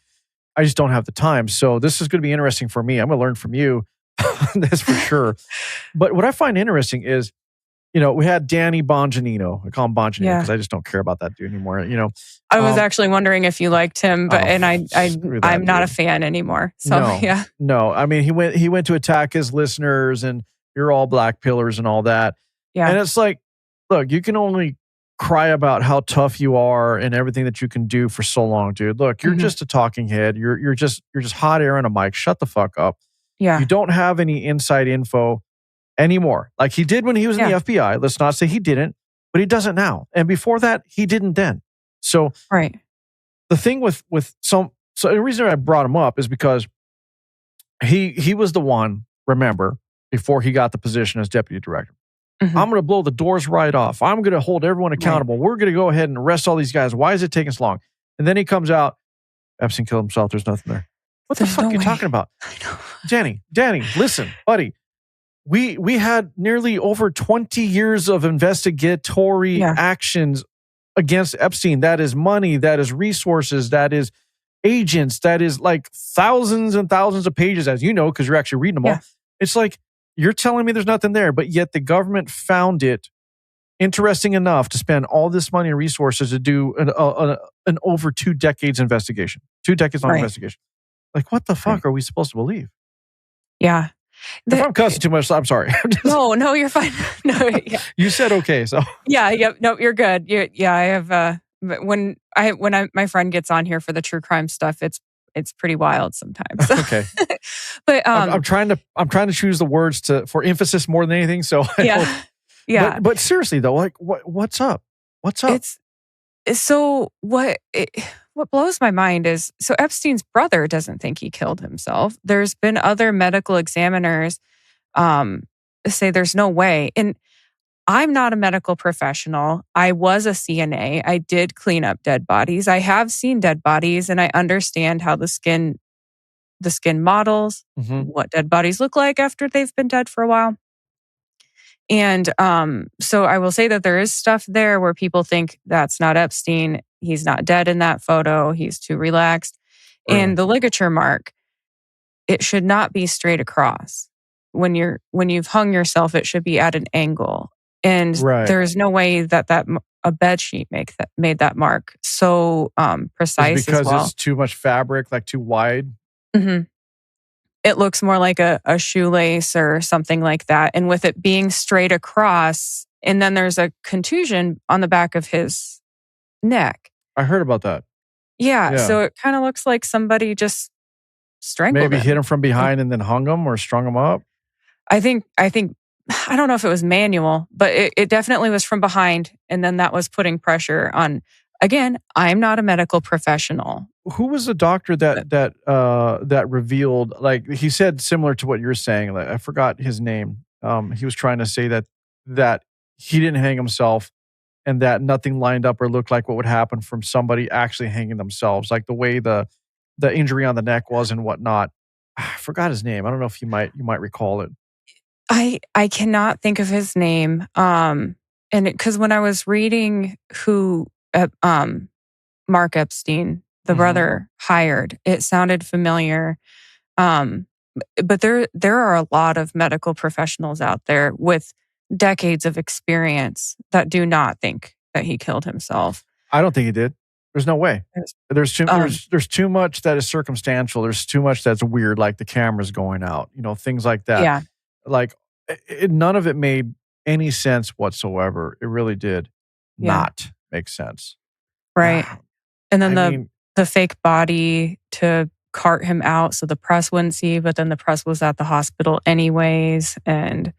I just don't have the time. So this is going to be interesting for me. I'm going to learn from you. That's for sure. But what I find interesting is, we had Danny Bongianino. I call him Bongianino Yeah. because I just don't care about that dude anymore. I was actually wondering if you liked him, but I'm not a fan anymore. So yeah. No. I mean, he went to attack his listeners and you're all black pillars and all that. Yeah. And it's like, look, you can only cry about how tough you are and everything that you can do for so long, dude. Look, you're just a talking head. You're just hot air on a mic. Shut the fuck up. Yeah. You don't have any inside info anymore. Like he did when he was in the FBI. Let's not say he didn't, but he doesn't now. And before that, he didn't then. So right. The thing with so the reason I brought him up is because he was the one, remember, before he got the position as deputy director. I'm going to blow the doors right off. I'm going to hold everyone accountable. Right. We're going to go ahead and arrest all these guys. Why is it taking so long? And then he comes out, Epstein killed himself. There's nothing there. What the fuck are you talking about? I know. Danny, listen, buddy. We had nearly over 20 years of investigatory actions against Epstein. That is money, that is resources, that is agents, that is like thousands and thousands of pages, as you know, because you're actually reading them all. It's like, you're telling me there's nothing there, but yet the government found it interesting enough to spend all this money and resources to do an over 2 decades investigation, 2 decades long investigation. Like, what the fuck are we supposed to believe? Yeah. If I'm cussing too much, I'm sorry. No, you're fine. No, you said okay, so no, you're good. I have when my friend gets on here for the true crime stuff, it's pretty wild sometimes. Okay, but I'm trying to choose the words for emphasis more than anything. So yeah. But seriously though, like what's up? What's up? What blows my mind is, so Epstein's brother doesn't think he killed himself. There's been other medical examiners say there's no way. And I'm not a medical professional. I was a CNA. I did clean up dead bodies. I have seen dead bodies and I understand how the skin models, what dead bodies look like after they've been dead for a while. And so I will say that there is stuff there where people think that's not Epstein. He's not dead in that photo. He's too relaxed. Right. And the ligature mark, it should not be straight across. When you've hung yourself, it should be at an angle. And there's no way that a bed sheet made that mark so precise. It's because as well. It's too much fabric, like too wide. Mm-hmm. It looks more like a shoelace or something like that. And with it being straight across, and then there's a contusion on the back of his neck. I heard about that. Yeah. So it kind of looks like somebody just strangled him. Maybe hit him from behind and then hung him or strung him up. I think I don't know if it was manual, but it definitely was from behind. And then that was putting pressure on. Again, I'm not a medical professional. Who was the doctor that revealed, like he said similar to what you're saying, like I forgot his name. He was trying to say that he didn't hang himself and that nothing lined up or looked like what would happen from somebody actually hanging themselves, like the way the injury on the neck was and whatnot. I forgot his name. I don't know if you might recall it. I cannot think of his name. And because when I was reading who Mark Epstein, the brother, hired, it sounded familiar. But there are a lot of medical professionals out there with decades of experience that do not think that he killed himself. I don't think he did. There's no way. There's too much that is circumstantial. There's too much that's weird, like the camera's going out, things like that. Yeah. Like none of it made any sense whatsoever. It really did not make sense. Right. And then the fake body to cart him out so the press wouldn't see, but then the press was at the hospital anyways. And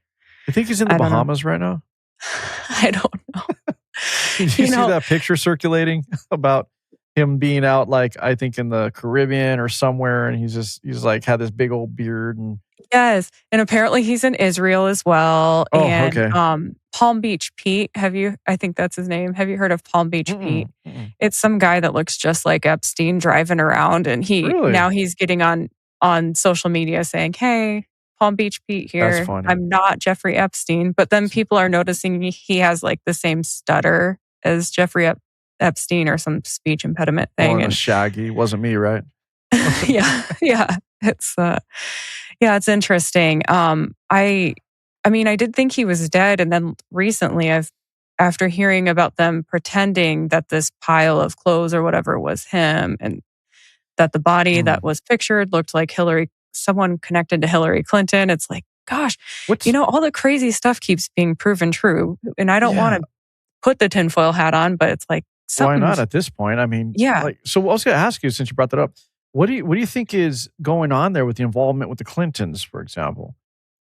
I think he's in the Bahamas right now. I don't know. Did you see that picture circulating about him being out, like, I think in the Caribbean or somewhere, and he's like had this big old beard and Yes, and apparently he's in Israel as well, oh, and, okay. Palm Beach Pete, I think that's his name. Have you heard of Palm Beach Pete? Mm-mm, mm-mm. It's some guy that looks just like Epstein driving around, and Really? now he's getting on social media saying, "Hey, Palm Beach Pete That's here. funny. I'm not Jeffrey Epstein." But then people are noticing he has, like, the same stutter as Jeffrey Epstein or some speech impediment More thing, on the and shaggy. Wasn't me, right? yeah, yeah. It's interesting. I mean, I did think he was dead, and then recently, after hearing about them pretending that this pile of clothes or whatever was him, and that the body that Mm. was pictured looked like someone connected to Hillary Clinton. It's like, gosh, What's all the crazy stuff keeps being proven true, and I don't want yeah, to put the tinfoil hat on, but it's like why not something's at this point? I mean, yeah, like, so I was gonna ask you since you brought that up, what do you think is going on there with the involvement with the Clintons, for example?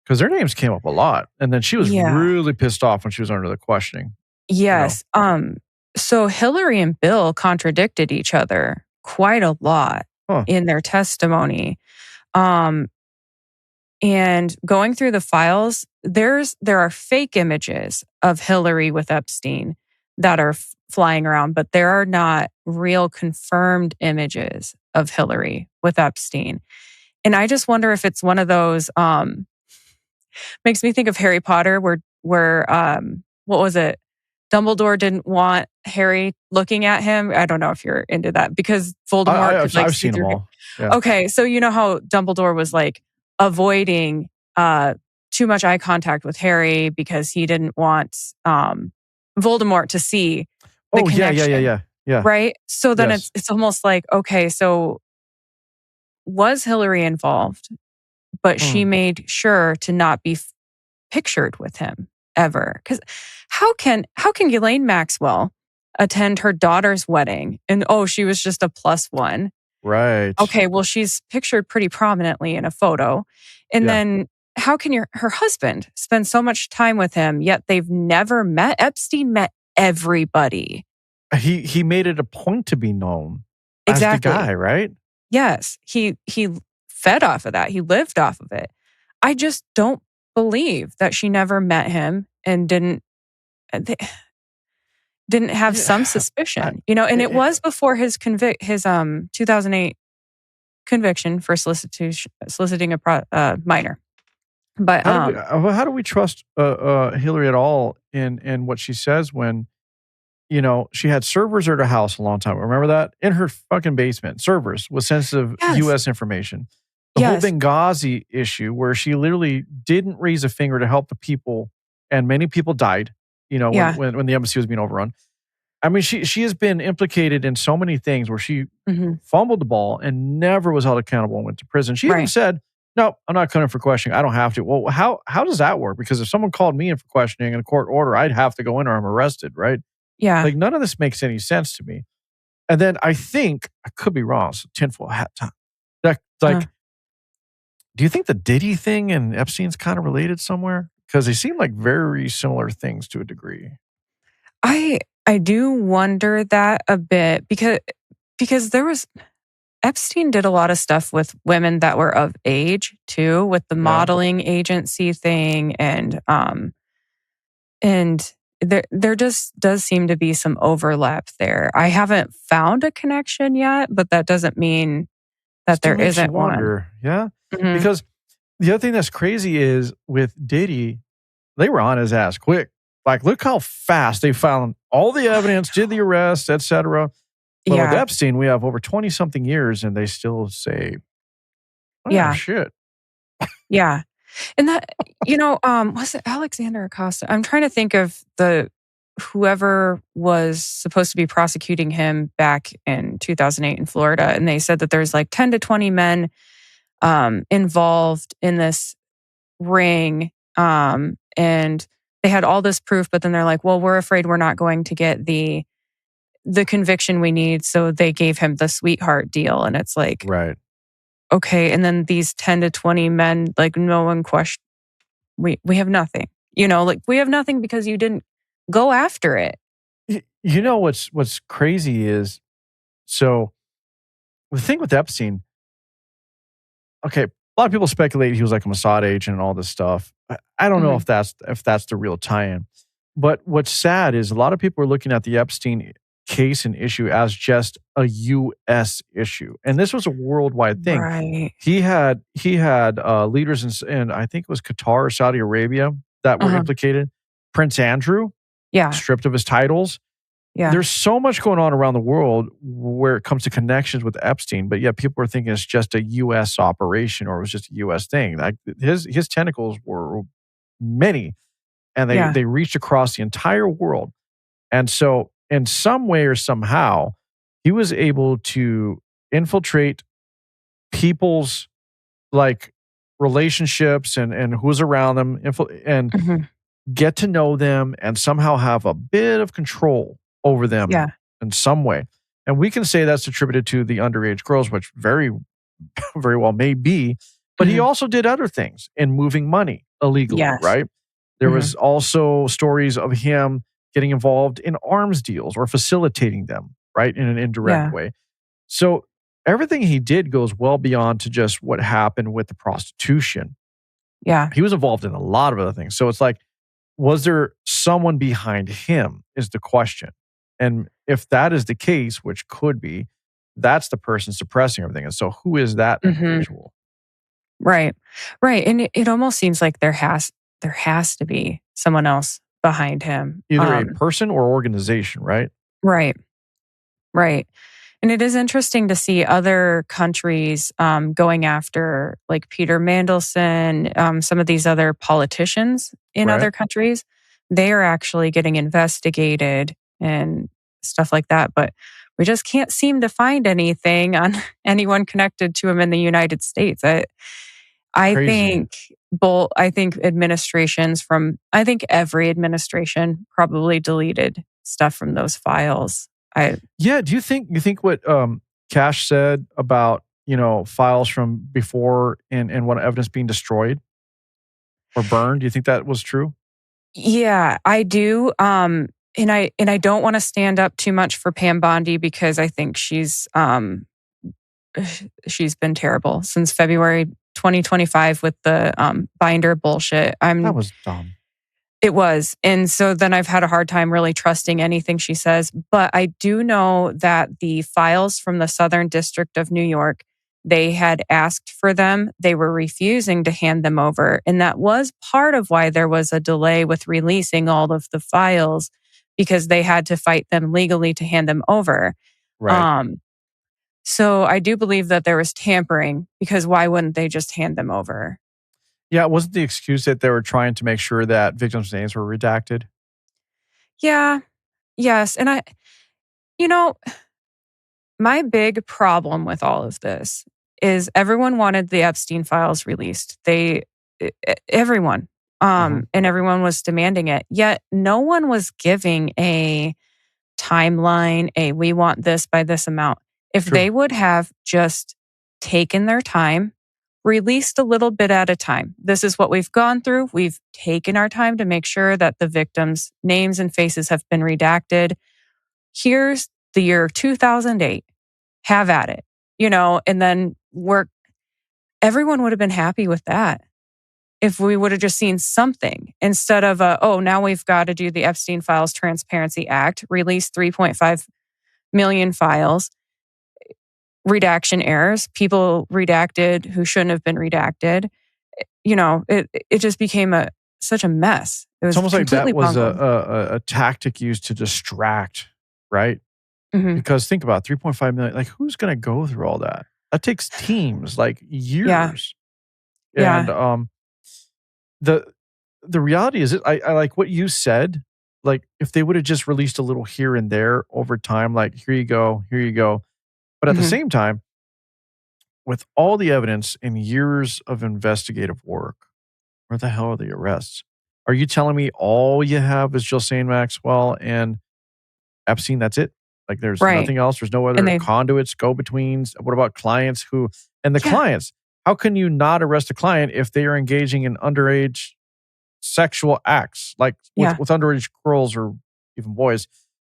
Because their names came up a lot, and then she was yeah. really pissed off when she was under the questioning, you know? Yes. So Hillary and Bill contradicted each other quite a lot Huh. in their testimony. Um, and going through the files, there are fake images of Hillary with Epstein that are flying around, but there are not real confirmed images of Hillary with Epstein. And I just wonder if it's one of those makes me think of Harry Potter where what was it? Dumbledore didn't want Harry looking at him. I don't know if you're into that because Voldemort could like I've see seen them through him. all. Yeah. Okay, so you know how Dumbledore was like avoiding too much eye contact with Harry because he didn't want Voldemort to see the Oh, yeah, yeah, yeah, connection, yeah. Yeah. right? So then Yes. it's almost like, okay, so was Hillary involved, but she Mm. made sure to not be pictured with him ever. Because how can Ghislaine Maxwell attend her daughter's wedding and oh, she was just a plus one? Right. Okay, well, she's pictured pretty prominently in a photo. And Yeah. then how can her husband spend so much time with him, yet they've never met? Epstein met everybody. He made it a point to be known as the Exactly. guy, right? Yes. He fed off of that. He lived off of it. I just don't believe that she never met him and didn't have some Yeah. I suspicion, and it I was before his 2008 conviction for soliciting a minor. But how do we trust, Hillary at all in what she says when, she had servers at her house a long time. Remember that? In her fucking basement, servers with sensitive yes, US information. The whole yes, Benghazi issue where she literally didn't raise a finger to help the people, and many people died, when yeah, when when the embassy was being overrun. I mean, she has been implicated in so many things where she hmm fumbled the ball and never was held accountable and went to prison. She even right, said, "No, I'm not coming for questioning. I don't have to." Well, how does that work? Because if someone called me in for questioning in a court order, I'd have to go in or I'm arrested, right? yeah, Like none of this makes any sense to me. And then I think I could be wrong. So tinfoil hat time. That uh, like, do you think the Diddy thing and Epstein's kind of related somewhere? Because they seem like very similar things to a degree. I do wonder that a bit because there was Epstein did a lot of stuff with women that were of age too, with the Yeah. modeling agency thing, and there just does seem to be some overlap there. I haven't found a connection yet, but that doesn't mean that Still there makes you isn't one. wonder. Yeah. Mhm. Because the other thing that's crazy is with Diddy, they were on his ass quick. Like, look how fast they found all the I evidence, did the arrest, etc. But with Yeah, Epstein, we have over 20 something years and they still say, oh, yeah, yeah, shit. yeah. And was it Alexander Acosta? I'm trying to think of the whoever was supposed to be prosecuting him back in 2008 in Florida, and they said that there's like 10 to 20 men involved in this ring, and they had all this proof, but then they're like, "Well, we're afraid we're not going to get the conviction we need," so they gave him the sweetheart deal, and it's like, Right. okay, and then these 10 to 20 men, like no one questioned. We have nothing. Like we have nothing because you didn't go after it. You know what's crazy is So the thing with Epstein, okay, a lot of people speculate he was like a Mossad agent and all this stuff. I don't know Hmm. if that's the real tie-in. But what's sad is a lot of people are looking at the Epstein case and issue as just a U.S. issue, and this was a worldwide thing. Right. He had leaders in I think it was Qatar or Saudi Arabia that were Uh-huh. implicated. Prince Andrew Yeah. stripped of his titles. Yeah. There's so much going on around the world where it comes to connections with Epstein, but yet people are thinking it's just a U.S. operation or it was just a U.S. thing. Like his tentacles were many, and they Yeah. they reached across the entire world. And so, in some way or somehow, he was able to infiltrate people's like relationships and who's around them, and Hmm. get to know them, and somehow have a bit of control over them Yeah. in some way. And we can say that's attributed to the underage girls, which very, very well may be. But he Hmm. also did other things in moving money illegally, Yes. right? There Hmm. was also stories of him getting involved in arms deals or facilitating them, right, in an indirect Yeah. way. So everything he did goes well beyond to just what happened with the prostitution. Yeah. He was involved in a lot of other things. So it's like, was there someone behind him is the question. And if that is the case, which could be, that's the person suppressing everything. And so who is that Hmm. individual? Right. Right. And it almost seems like there has to be someone else behind him. Either a person or organization, right? Right. Right. And it is interesting to see other countries going after like Peter Mandelson, some of these other politicians in Right. other countries. They are actually getting investigated and stuff like that. But we just can't seem to find anything on anyone connected to him in the United States. I Crazy. think I think administrations from I think every administration probably deleted stuff from those files. I Yeah. Do you think what Cash said about, files from before and what evidence being destroyed or burned? Do you think that was true? Yeah, I do. And I don't want to stand up too much for Pam Bondi because I think she's been terrible since February 2025 with the binder bullshit. That was dumb. It was. And so then I've had a hard time really trusting anything she says. But I do know that the files from the Southern District of New York, they had asked for them. They were refusing to hand them over. And that was part of why there was a delay with releasing all of the files because they had to fight them legally to hand them over. Right. Um, so I do believe that there was tampering because why wouldn't they just hand them over? Yeah, it wasn't the excuse that they were trying to make sure that victims' names were redacted? Yeah, yes. And you know, my big problem with all of this is everyone wanted the Epstein files released. Everyone, Mhm. and everyone was demanding it. Yet no one was giving a timeline, we want this by this amount. If True. they would have just taken their time, released a little bit at a time. This is what we've gone through. We've taken our time to make sure that the victims' names and faces have been redacted. Here's the year 2008. Have at it, and then everyone would have been happy with that if we would have just seen something instead of, oh, now we've got to do the Epstein Files Transparency Act, release 3.5 million files, redaction errors, people redacted who shouldn't have been redacted. It just became such a mess. It It's was almost like that completely was a bungled. a tactic used to distract, right? Hmm. Because think about it, 3.5 million, like, who's gonna go through all that? That takes teams, like, Yeah, years. And, yeah, the the reality is I like what you said, like, if they would've just released a little here and there over time, like, "Here you go, here you go." But at the hmm, same time, with all the evidence and years of investigative work, where the hell are the arrests? Are you telling me all you have is Ghislaine Maxwell and Epstein, that's it? Like, there's right. nothing else? There's no And other they, conduits, go-betweens? What about clients who and the yeah, clients, how can you not arrest a client if they are engaging in underage sexual acts, like, with yeah, with underage girls or even boys?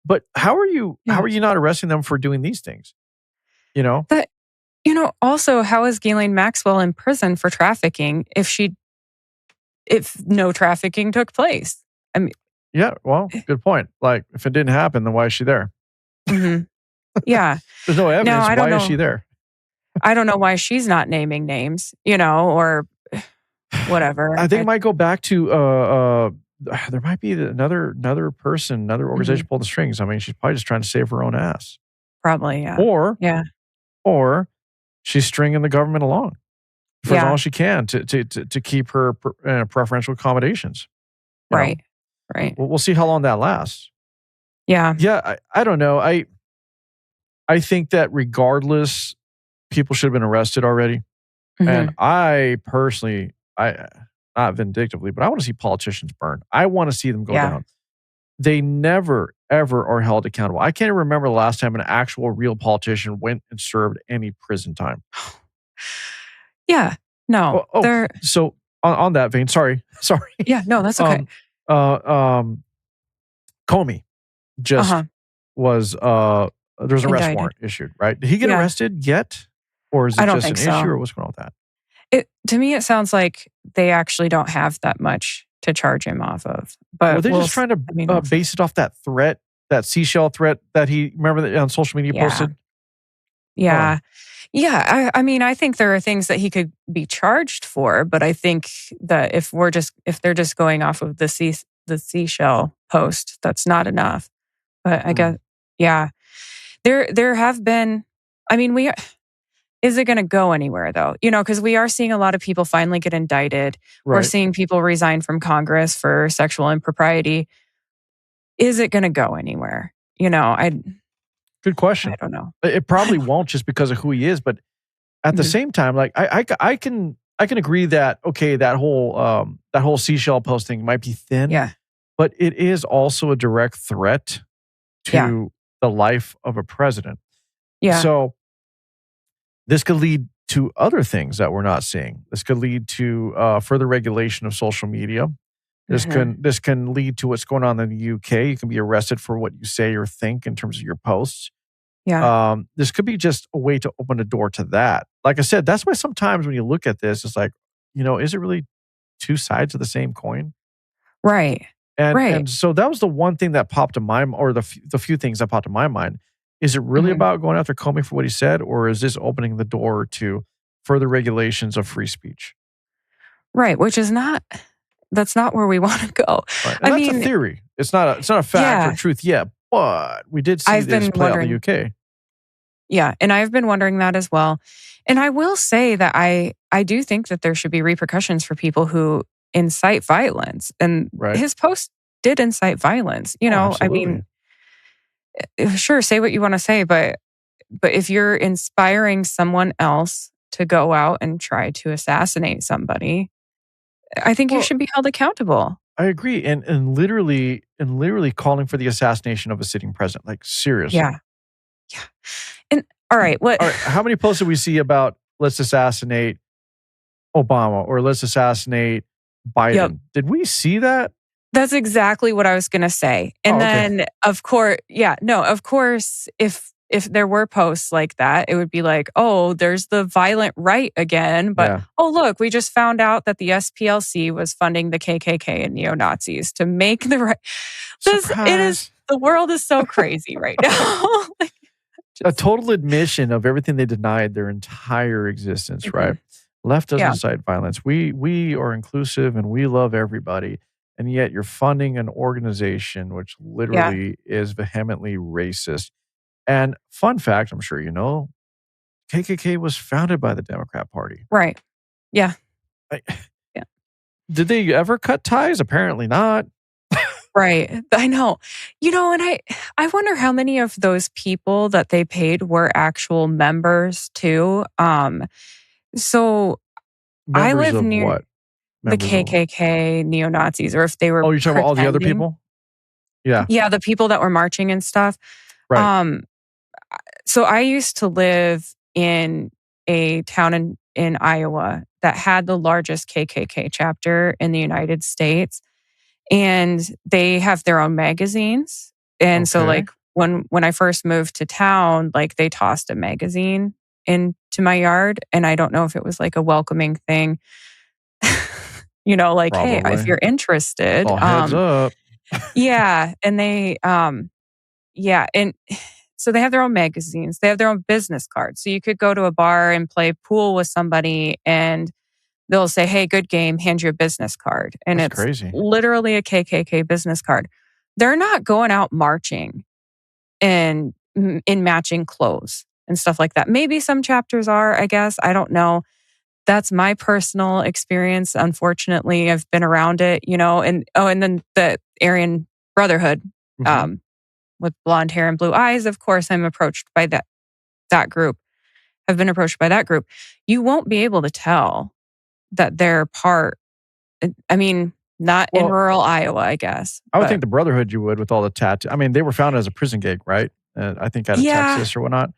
But how are you yeah. not arresting them for doing these things? You know? But, also, how is Ghislaine Maxwell in prison for trafficking if no trafficking took place? I mean, Yeah, well, good point. Like, if it didn't happen, then why is she there? mhm. Yeah. There's no Now, evidence. I don't Why is she know. there? I don't know why she's not naming names, or whatever. I think it might go back to there might be another person, another organization pulling the strings. I mean, she's probably just trying to save her own ass, Probably, yeah. or Yeah. or she's stringing the government along for as long Yeah. as she can to keep her preferential accommodations. Right. Right. We'll see how long that lasts. Yeah. Yeah, I don't know. I think that regardless, people should have been arrested already. And Mhm. I personally, not vindictively, but I want to see politicians burn. I want to see them go Yeah. down. They never, ever are held accountable. I can't remember the last time an actual real politician went and served any prison time. Yeah. No. So on that vein, sorry. Yeah, no, that's okay. Comey just was, there was an arrest Indicted. warrant issued, right? Did he get arrested yet? Or is I it don't just an think so. issue, or what's going on with that? To me, it sounds like they actually don't have that much to charge him off of. But Were they just trying to base it off that threat, that seashell threat that he, remember that on social media posted? Yeah. Yeah. I mean, I think there are things that he could be charged for, but I think that if they're just going off of the seashell post, that's not enough. But I guess, yeah. There have been, I mean, is it going to go anywhere though? Because we are seeing a lot of people finally get indicted. Right. We're seeing people resign from Congress for sexual impropriety. Is it going to go anywhere? Good question. I don't know. It probably won't, just because of who he is. But at the same time, like I can agree that, okay, that whole seashell posting might be thin. Yeah. But it is also a direct threat to the life of a president. Yeah. So this could lead to other things that we're not seeing. This could lead to further regulation of social media. This can lead to what's going on in the UK. You can be arrested for what you say or think in terms of your posts. Yeah. This could be just a way to open a door to that. Like I said, that's why sometimes when you look at this, it's like, is it really two sides of the same coin? Right. And so that was the one thing that popped in my mind, or the few things that popped in my mind. Is it really about going after Comey for what he said, or is this opening the door to further regulations of free speech? Right, which is that's not where we want to go. Right. And that's a theory. It's not a fact or truth yet, but we did see this play out in the UK. Yeah, and I've been wondering that as well. And I will say that I do think that there should be repercussions for people who incite violence. And his post did incite violence. I mean, sure, say what you want to say, but if you're inspiring someone else to go out and try to assassinate somebody, I think you should be held accountable. I agree. And literally calling for the assassination of a sitting president. Like, seriously. Yeah. Yeah. And all right, how many posts did we see about let's assassinate Obama or let's assassinate Biden? Yep. Did we see that? That's exactly what I was going to say. And then, of course, if there were posts like that, it would be like, oh, there's the violent right again. But, oh, look, we just found out that the SPLC was funding the KKK and neo-Nazis to make the right. The world is so crazy right now. A total admission of everything they denied their entire existence, right? Left doesn't incite violence. We are inclusive and we love everybody. And yet you're funding an organization which literally is vehemently racist. And fun fact, I'm sure you know, KKK was founded by the Democrat Party. Right. Yeah. Did they ever cut ties? Apparently not. Right. I know. And I wonder how many of those people that they paid were actual members too. So I live near what? The KKK, neo-Nazis, or if they were you're talking about all the other people? Yeah. Yeah, the people that were marching and stuff. Right. So I used to live in a town in Iowa that had the largest KKK chapter in the United States. And they have their own magazines. And so, like, when I first moved to town, like they tossed a magazine into my yard, and I don't know if it was like a welcoming thing. Like, hey, if Probably. you're interested, Oh, heads up. yeah, and yeah, and so they have their own magazines. They have their own business cards. So you could go to a bar and play pool with somebody, and they'll say, "Hey, good game," hand you a business card, and That's it's crazy. literally a KKK business card. They're not going out marching and in matching clothes and stuff like that. Maybe some chapters are, I guess. I don't know. That's my personal experience. Unfortunately, I've been around it, and then the Aryan Brotherhood, Mhm. um, with blonde hair and blue eyes. Of course, I'm approached by that group. Have been approached by that group. You won't be able to tell that they're part. I mean, not in Well, rural Iowa, I guess, I would but think the Brotherhood you would with all the tattoo. I mean, they were founded as a prison gig, right? I think out of yeah, Texas or whatnot.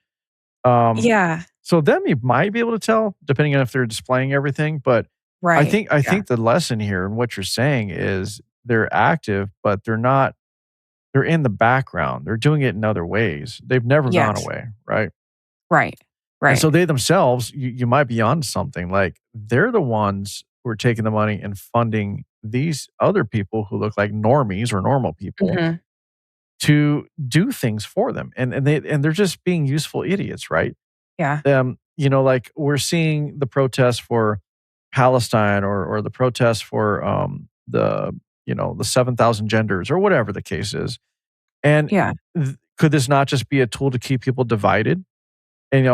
Um, yeah, so them you might be able to tell depending on if they're displaying everything, but I right, think I yeah, think the lesson here and what you're saying is they're active, but they're in the background. They're doing it in other ways. They've never gone yes, away, right? right, And right, so they themselves, you might be onto something. Like they're the ones who are taking the money and funding these other people who look like normies or normal people hmm, to do things for them. And they're just being useful idiots, right? yeah, Like we're seeing the protests for Palestine or the protests for the 7,000 genders or whatever the case is. And yeah, could this not just be a tool to keep people divided? And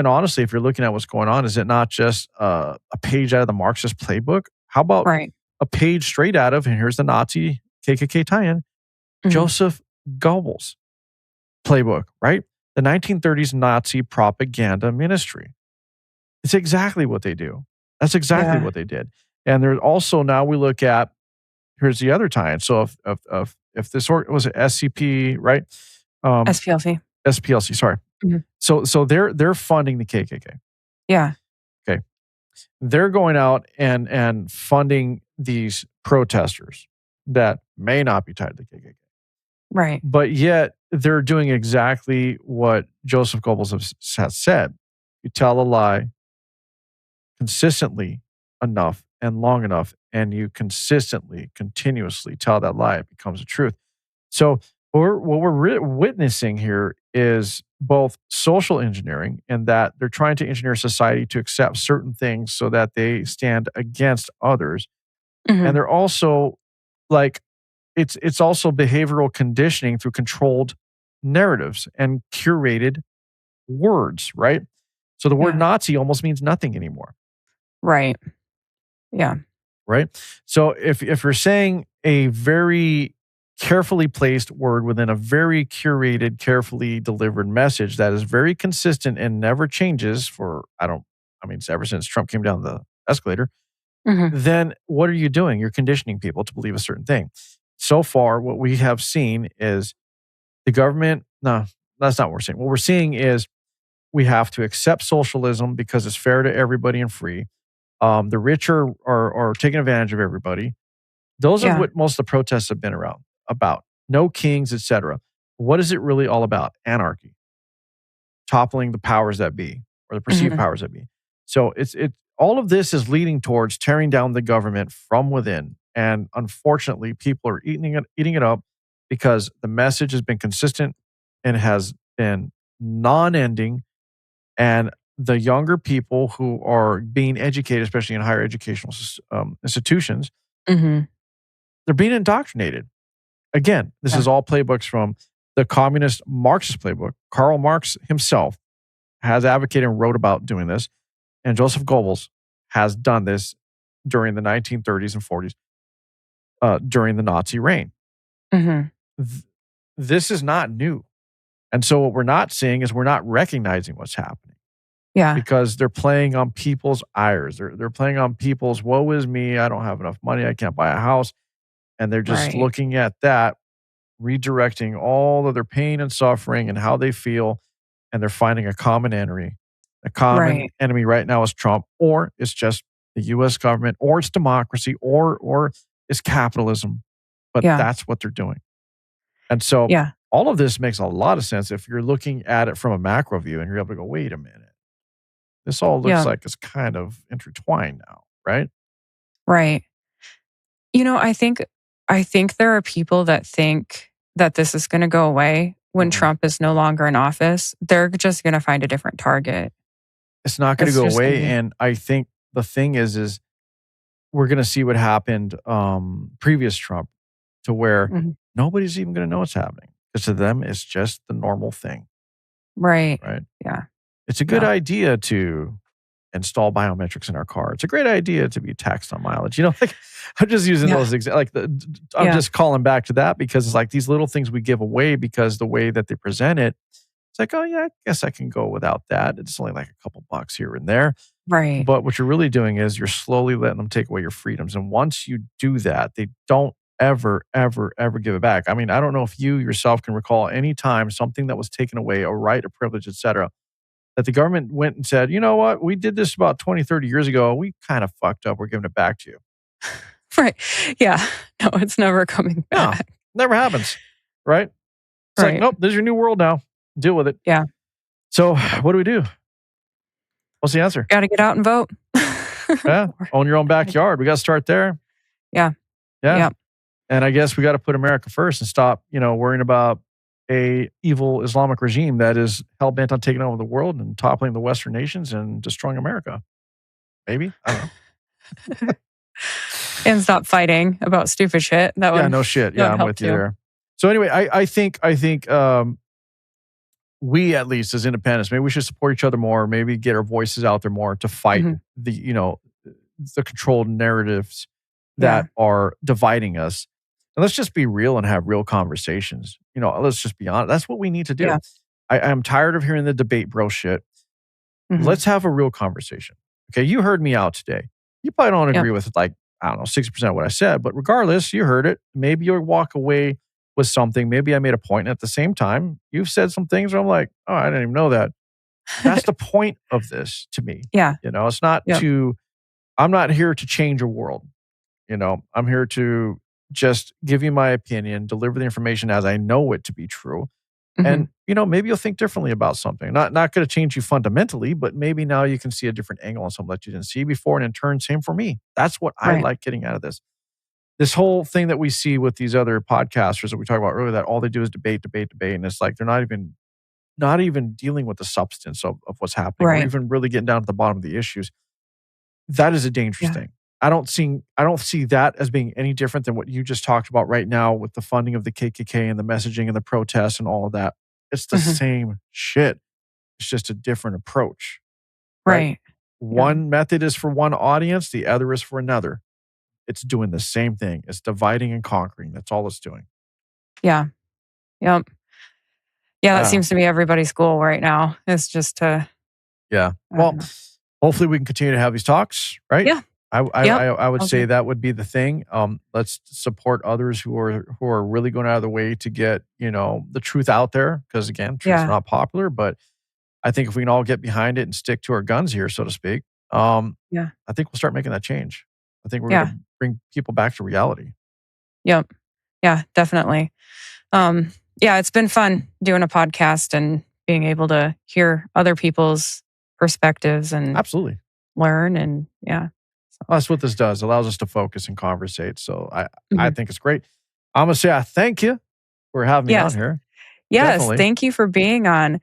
honestly, if you're looking at what's going on, is it not just a page out of the Marxist playbook? How about right, a page straight out of, and here's the Nazi KKK tie-in, hmm, Joseph Goebbels' playbook, right? The 1930s Nazi propaganda ministry. It's exactly what they do. That's exactly yeah, what they did. And there's also now we look at here's the other tie-in. So if this was it SCP, right? Um, SPLC, SPLC, sorry. hmm, So they're funding the KKK. yeah, Okay. They're going out and funding these protesters that may not be tied to the KKK. right, But yet they're doing exactly what Joseph Goebbels has said. You tell a lie consistently enough and long enough, and you consistently, continuously tell that lie, it becomes a truth. So what we're witnessing here is both social engineering and that they're trying to engineer society to accept certain things so that they stand against others. And hmm, they're also like it's also behavioral conditioning through controlled narratives and curated words, right? So the word yeah, Nazi almost means nothing anymore, right, yeah, right? So if you're saying a very carefully placed word within a very curated, carefully delivered message that is very consistent and never changes for I mean, it's ever since Trump came down the escalator, hmm, then what are you doing? You're conditioning people to believe a certain thing. So far, what we have seen is the government. No, that's not what we're seeing. What we're seeing is we have to accept socialism because it's fair to everybody and free. The rich are taking advantage of everybody. Those are yeah, what most of the protests have been around about. No kings, etc. What is it really all about? Anarchy, toppling the powers that be or the perceived hmm, powers that be. So it all of this is leading towards tearing down the government from within. And unfortunately, people are eating it up because the message has been consistent and has been non-ending. And the younger people who are being educated, especially in higher educational institutions, hmm, they're being indoctrinated. Again, this yeah, is all playbooks from the communist Marxist playbook. Karl Marx himself has advocated and wrote about doing this, and Joseph Goebbels has done this during the 1930s and 40s, during the Nazi reign. hmm, Th- this is not new. And so what we're not seeing is we're not recognizing what's happening yeah, because they're playing on people's ires. They're playing on people's woe is me, I don't have enough money, I can't buy a house. And they're just right, looking at that, redirecting all of their pain and suffering and how they feel, and they're finding a common enemy. The common right, enemy right now is Trump, or it's just the US government, or it's democracy, or it's capitalism. But yeah. that's what they're doing. And so Yeah. all of this makes a lot of sense if you're looking at it from a macro view and you're able to go, wait a minute. This all looks Yeah. like it's kind of intertwined now, right? Right. I think there are people that think that this is going to go away when Mm-mm. Trump is no longer in office. They're just going to find a different target. It's not going to It's go just going to away. be. And I think the thing is we're going to see what happened previous Trump to where Mhm. nobody's even going to know what's happening because to them it's just the normal thing, Right. right? Yeah. It's a good Yeah. idea to install biometrics in our car. It's a great idea to be taxed on mileage. Like I'm just using Yeah. those I'm Yeah. just calling back to that because it's like these little things we give away because the way that they present it, it's like, oh yeah, I guess I can go without that. It's only like a couple bucks here and there. Right. But what you're really doing is you're slowly letting them take away your freedoms. And once you do that, they don't ever, ever, ever give it back. I mean, I don't know if you yourself can recall any time something that was taken away, a right, a privilege, etc., that the government went and said, you know what, we did this about 20, 30 years ago. We kind of fucked up. We're giving it back to you. Right. Yeah. No, it's never coming No, back. never happens. Right? It's like, Right. nope, this is your new world now. Deal with it. Yeah. So what do we do? What's the answer? Got to get out and vote. Yeah. Own your own backyard. We got to start there. Yeah. Yeah. Yeah. And I guess we got to put America first and stop, worrying about a evil Islamic regime that is hell bent on taking over the world and toppling the Western nations and destroying America. Maybe, I don't know. And stop fighting about stupid shit. That Yeah, would no shit. that Yeah, would I'm help with you too. there. So anyway, I think we at least as independents, maybe we should support each other more. Maybe get our voices out there more to fight Mhm. the controlled narratives Yeah. that are dividing us. And let's just be real and have real conversations. Let's just be honest. That's what we need to do. Yeah. I'm tired of hearing the debate bro shit. Mhm. Let's have a real conversation. Okay, you heard me out today. You probably don't Yep. agree with I don't know, 60% of what I said, but regardless, you heard it. Maybe you'll walk away with something. Maybe I made a point. And at the same time, you've said some things where I'm like, oh, I didn't even know that. That's the point of this to me. Yeah. It's not Yep. I'm not here to change a world. I'm here to just give you my opinion, deliver the information as I know it to be true. Mhm. And, maybe you'll think differently about something. Not going to change you fundamentally, but maybe now you can see a different angle on something that you didn't see before. And in turn, same for me. That's what I Right. like getting out of this. This whole thing that we see with these other podcasters that we talked about earlier, that all they do is debate. And it's like they're not even dealing with the substance of what's happening or Right. even really getting down to the bottom of the issues. That is a dangerous Yeah. thing. I don't see that as being any different than what you just talked about right now with the funding of the KKK and the messaging and the protests and all of that. It's the Mhm. same shit. It's just a different approach, right? Right. Yeah. One method is for one audience, the other is for another. It's doing the same thing. It's dividing and conquering. That's all it's doing. Yeah. Yep. Yeah, that Yeah. seems to be everybody's goal right now. Is just to Yeah. I Well, don't know. hopefully we can continue to have these talks, right? Yeah. I Yep. would say Okay. that would be the thing. Let's support others who are really going out of the way to get the truth out there. Because again, truth's Yeah. not popular, but I think if we can all get behind it and stick to our guns here, so to speak, Yeah. I think we'll start making that change. I think we're Yeah. going to bring people back to reality. Yep. Yeah, definitely. Yeah, it's been fun doing a podcast and being able to hear other people's perspectives and Absolutely. learn and yeah. Well, that's what this does. It allows us to focus and conversate. So I Mhm. think it's great. I'm going to say I thank you for having me on Yes. here. Yes. Definitely. Thank you for being on.